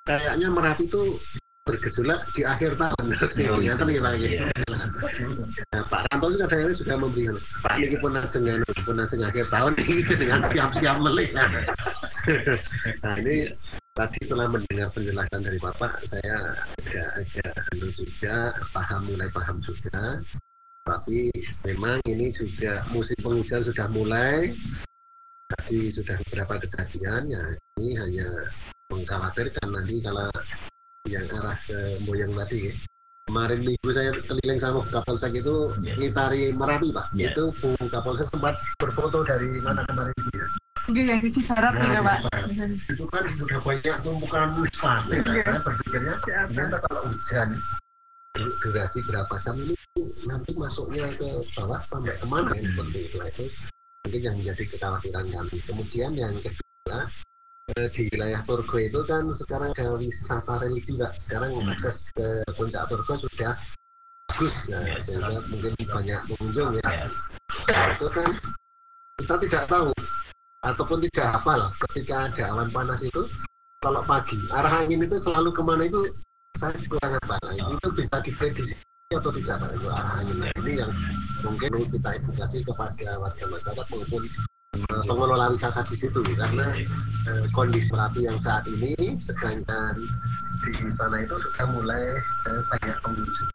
kayaknya Merapi itu bergejolak di akhir tahun. Ternyata nih lagi. Nah, Pak Ranto juga kadang-kadang sudah memberikan Pak ini pun ajeng akhir tahun ini dengan siap-siap melih. Nah ini tadi setelah mendengar penjelasan dari Bapak, saya agak juga mulai paham juga. Tapi memang ini juga musim penghujan sudah mulai. Tadi sudah beberapa kejadian, ya ini hanya mengkhawatirkan nanti kalau yang arah ke Boyang tadi. Kemarin minggu saya keliling sama Kapolsek itu ngitari Merapi Pak. Itu Bu Kapolsek sempat berfoto dari mana kemarin ya. Mungkin yang sisi barat juga Pak. Itu kan sudah banyak tumpukan pasir. Saya berpikirnya ternyata kalau hujan durasi berapa jam ini nanti masuknya ke bawah sampai kemana seperti itu. Mungkin yang menjadi kekhawatiran kami. Kemudian yang kedua di wilayah Turgo itu kan sekarang ada wisata religi Pak. Sekarang akses ke puncak Turgo sudah bagus, sehingga mungkin banyak pengunjung ya. Nah, itu kan kita tidak tahu ataupun tidak hafal ketika ada awan panas itu, kalau pagi arah angin itu selalu kemana itu saya kurang hafal. Nah, itu bisa diprediksi atau tidak Pak, itu arah anginnya. Ini yang mungkin perlu kita edukasi kepada warga masyarakat maupun pengelola wisata di situ, karena kondisi Merapi yang saat ini, sedangkan di sana itu sudah mulai banyak pengunjung.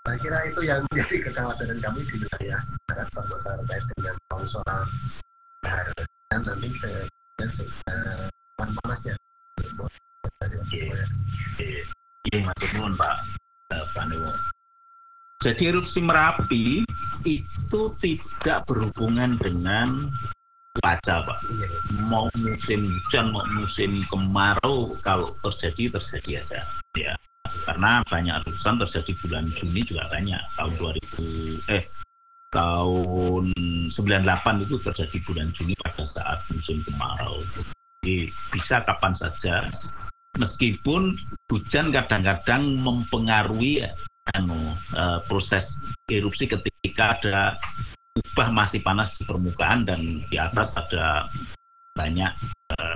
Saya kira itu yang menjadi kekhawatiran kami di wilayah terkait dengan longsoran dan nanti panas-panasnya. Iya, matur nuwun Pak Panewo. Jadi erupsi Merapi itu tidak berhubungan dengan cuaca Pak. Mau musim hujan, mau musim kemarau, kalau terjadi aja. Ya, karena banyak letusan terjadi bulan Juni juga banyak. Tahun 98 itu terjadi bulan Juni pada saat musim kemarau. Jadi bisa kapan saja. Meskipun hujan kadang-kadang mempengaruhi proses erupsi ketika ada kubah masih panas di permukaan dan di atas ada banyak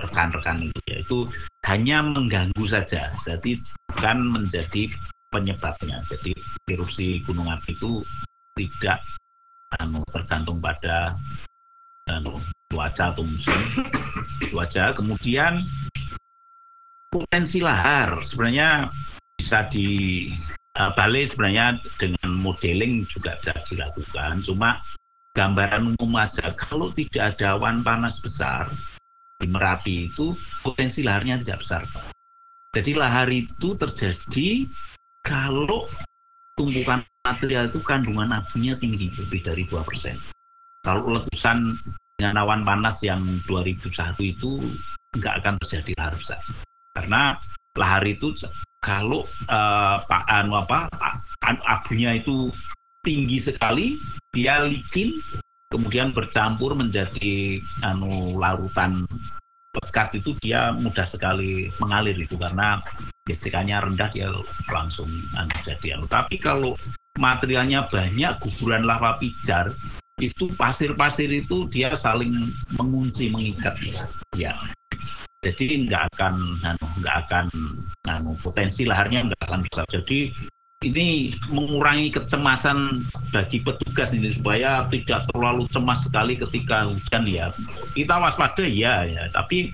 rekan-rekan itu, yaitu hanya mengganggu saja, jadi bukan menjadi penyebabnya. Jadi erupsi gunung api itu tidak tergantung pada cuaca atau musim cuaca. Kemudian potensi lahar sebenarnya bisa balik sebenarnya dengan modeling juga bisa dilakukan. Cuma gambaran umum aja, kalau tidak ada awan panas besar di Merapi itu potensi laharnya tidak besar. Jadi lahar itu terjadi kalau tumpukan material itu kandungan abunya tinggi, lebih dari 2%. Kalau letusan dengan awan panas yang 2001 itu nggak akan terjadi lahar besar. Karena lahar itu kalau abunya itu tinggi sekali, dia licin, kemudian bercampur menjadi larutan pekat, itu dia mudah sekali mengalir itu karena gesekannya rendah, dia langsung jadi. Tapi kalau materialnya banyak, guguran lava pijar, itu pasir-pasir itu dia saling mengunci, mengikat ya. Jadi nggak akan potensi laharnya nggak akan besar. Jadi ini mengurangi kecemasan bagi petugas ini supaya tidak terlalu cemas sekali ketika hujan ya. Kita waspada ya, tapi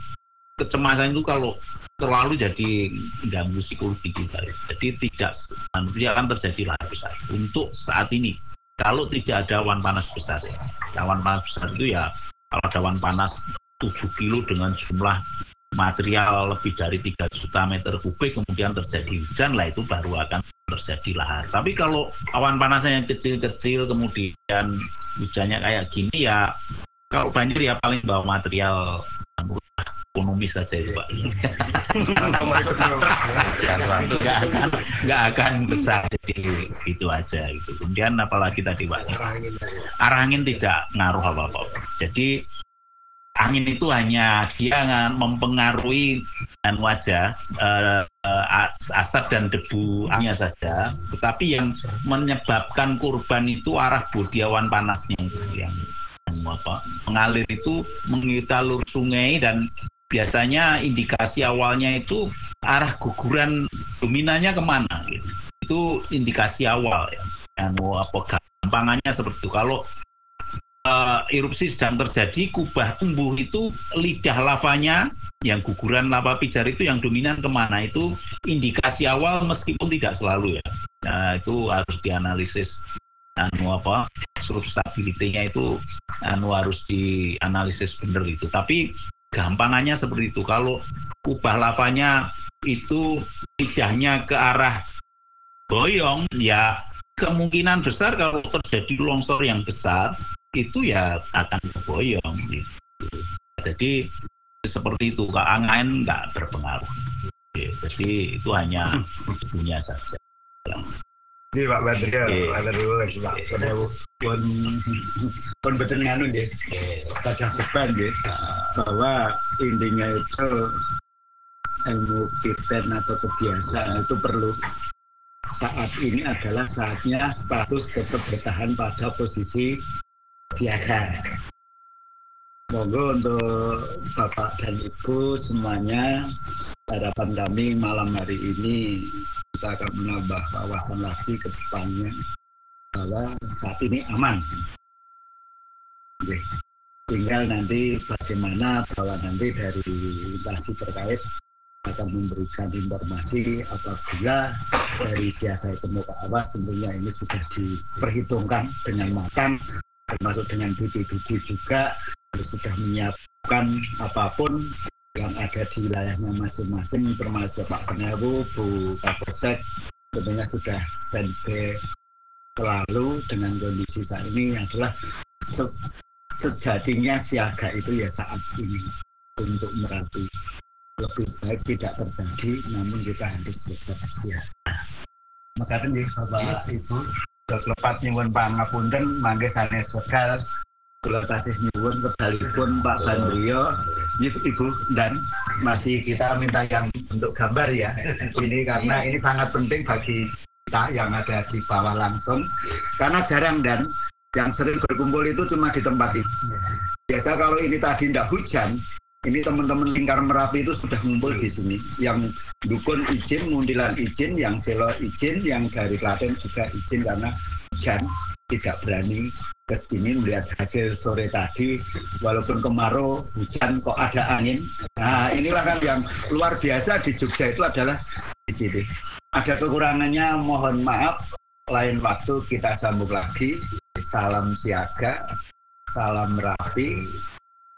kecemasan itu kalau terlalu jadi mengganggu psikologi kita. Jadi tidak akan terjadi lahar besar untuk saat ini. Kalau tidak ada awan panas besar ya. Awan panas besar itu ya, kalau ada awan panas 7 kilo dengan jumlah material lebih dari 3 juta meter kubik, kemudian terjadi hujan, lah itu baru akan terjadi lahar. Tapi kalau awan panasnya yang kecil-kecil kemudian hujannya kayak gini ya, kalau banjir ya paling bawa material ekonomis saja itu Pak. Nggak akan besar, jadi itu aja gitu. Kemudian apalagi tadi Pak, arah angin tidak ngaruh apa-apa. Jadi angin itu hanya dia mempengaruhi wajah, asap dan debunya saja, tetapi yang menyebabkan korban itu arah bodi awan panasnya itu yang mengalir itu mengikuti alur sungai, dan biasanya indikasi awalnya itu arah guguran dominannya kemana gitu. Itu indikasi awal ya. Gampangannya seperti itu. Kalau erupsi sedang terjadi, kubah tumbuh itu, lidah lavanya yang guguran lava pijar itu yang dominan kemana, itu indikasi awal meskipun tidak selalu ya. Nah, itu harus dianalisis stability-nya itu harus dianalisis benar itu. Tapi gampangannya seperti itu. Kalau kubah lavanya itu lidahnya ke arah boyong, ya kemungkinan besar kalau terjadi longsor yang besar itu ya akan boyong gitu. Jadi seperti itu, angin nggak berpengaruh. Jadi itu hanya punya saja. Jadi Pak Badri, ada dulu lagi Pak. Pun betul nganu nggih. Saja beban nggih. bahwa intinya itu ilmu kiten atau kebiasaan itu perlu. Saat ini adalah saatnya status tetap bertahan pada posisi siaga. Monggo untuk Bapak dan Ibu semuanya, harapan kami malam hari ini kita akan menambah wawasan lagi ke depannya bahwa saat ini aman. Oke. Tinggal nanti bagaimana bahwa nanti dari instansi terkait akan memberikan informasi apabila dari siaga temu ke awas tentunya ini sudah diperhitungkan dengan matang, termasuk dengan bibit-bibit juga sudah menyiapkan apapun yang ada di wilayahnya masing-masing, termasuk Pak Penyawu, Bu Kapolsek, tentunya sudah standby selalu dengan kondisi saat ini adalah sejatinya siaga itu ya saat ini untuk Merapi. Lebih baik tidak terjadi, namun kita harus tetap siaga. Makanya Bapak Ibu, lepat nyuwun pangapunten mangke sanes wekdal kula tasih nyuwun wekdalipun Pak Bandrio, Ibu dan masih kita minta yang untuk gambar ya. Ini karena ini sangat penting bagi kita yang ada di bawah langsung. Karena jarang dan yang sering berkumpul itu cuma di tempat itu. Biasa kalau ini tadi tidak hujan, ini teman-teman lingkar Merapi itu sudah ngumpul di sini. Yang dukun izin, mundilan izin, yang selo izin, yang dari Klaten juga izin karena hujan tidak berani ke sini melihat hasil sore tadi. Walaupun kemarau, hujan kok ada angin. Nah inilah kan yang luar biasa di Jogja itu adalah di sini. Ada kekurangannya, mohon maaf. Lain waktu kita sambung lagi. Salam siaga, salam Merapi,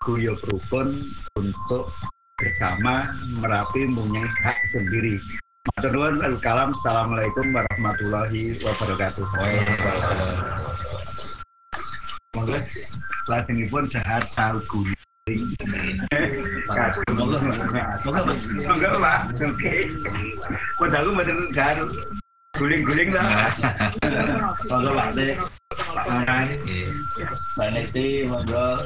guyub rukun untuk bersama Merapi mempunyai hak sendiri. Matur nuwun, kalam. Assalamualaikum warahmatullahi wabarakatuh. Monggo salajengipun jahat tahu guling. Monggo Pak. Oke. Padahal mboten jahat guling-guling lah. Monggo Pak Teh. Pak Manan. Mbak Neti, monggo.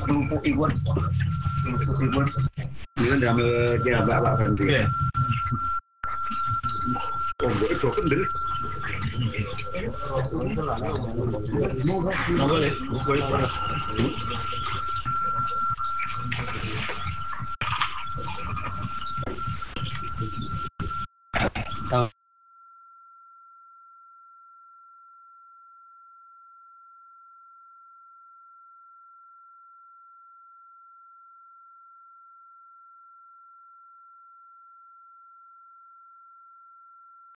Kelompok Iwan. Ini ndamel kira Pak Bandri. Monggo itu kendel. Monggo le,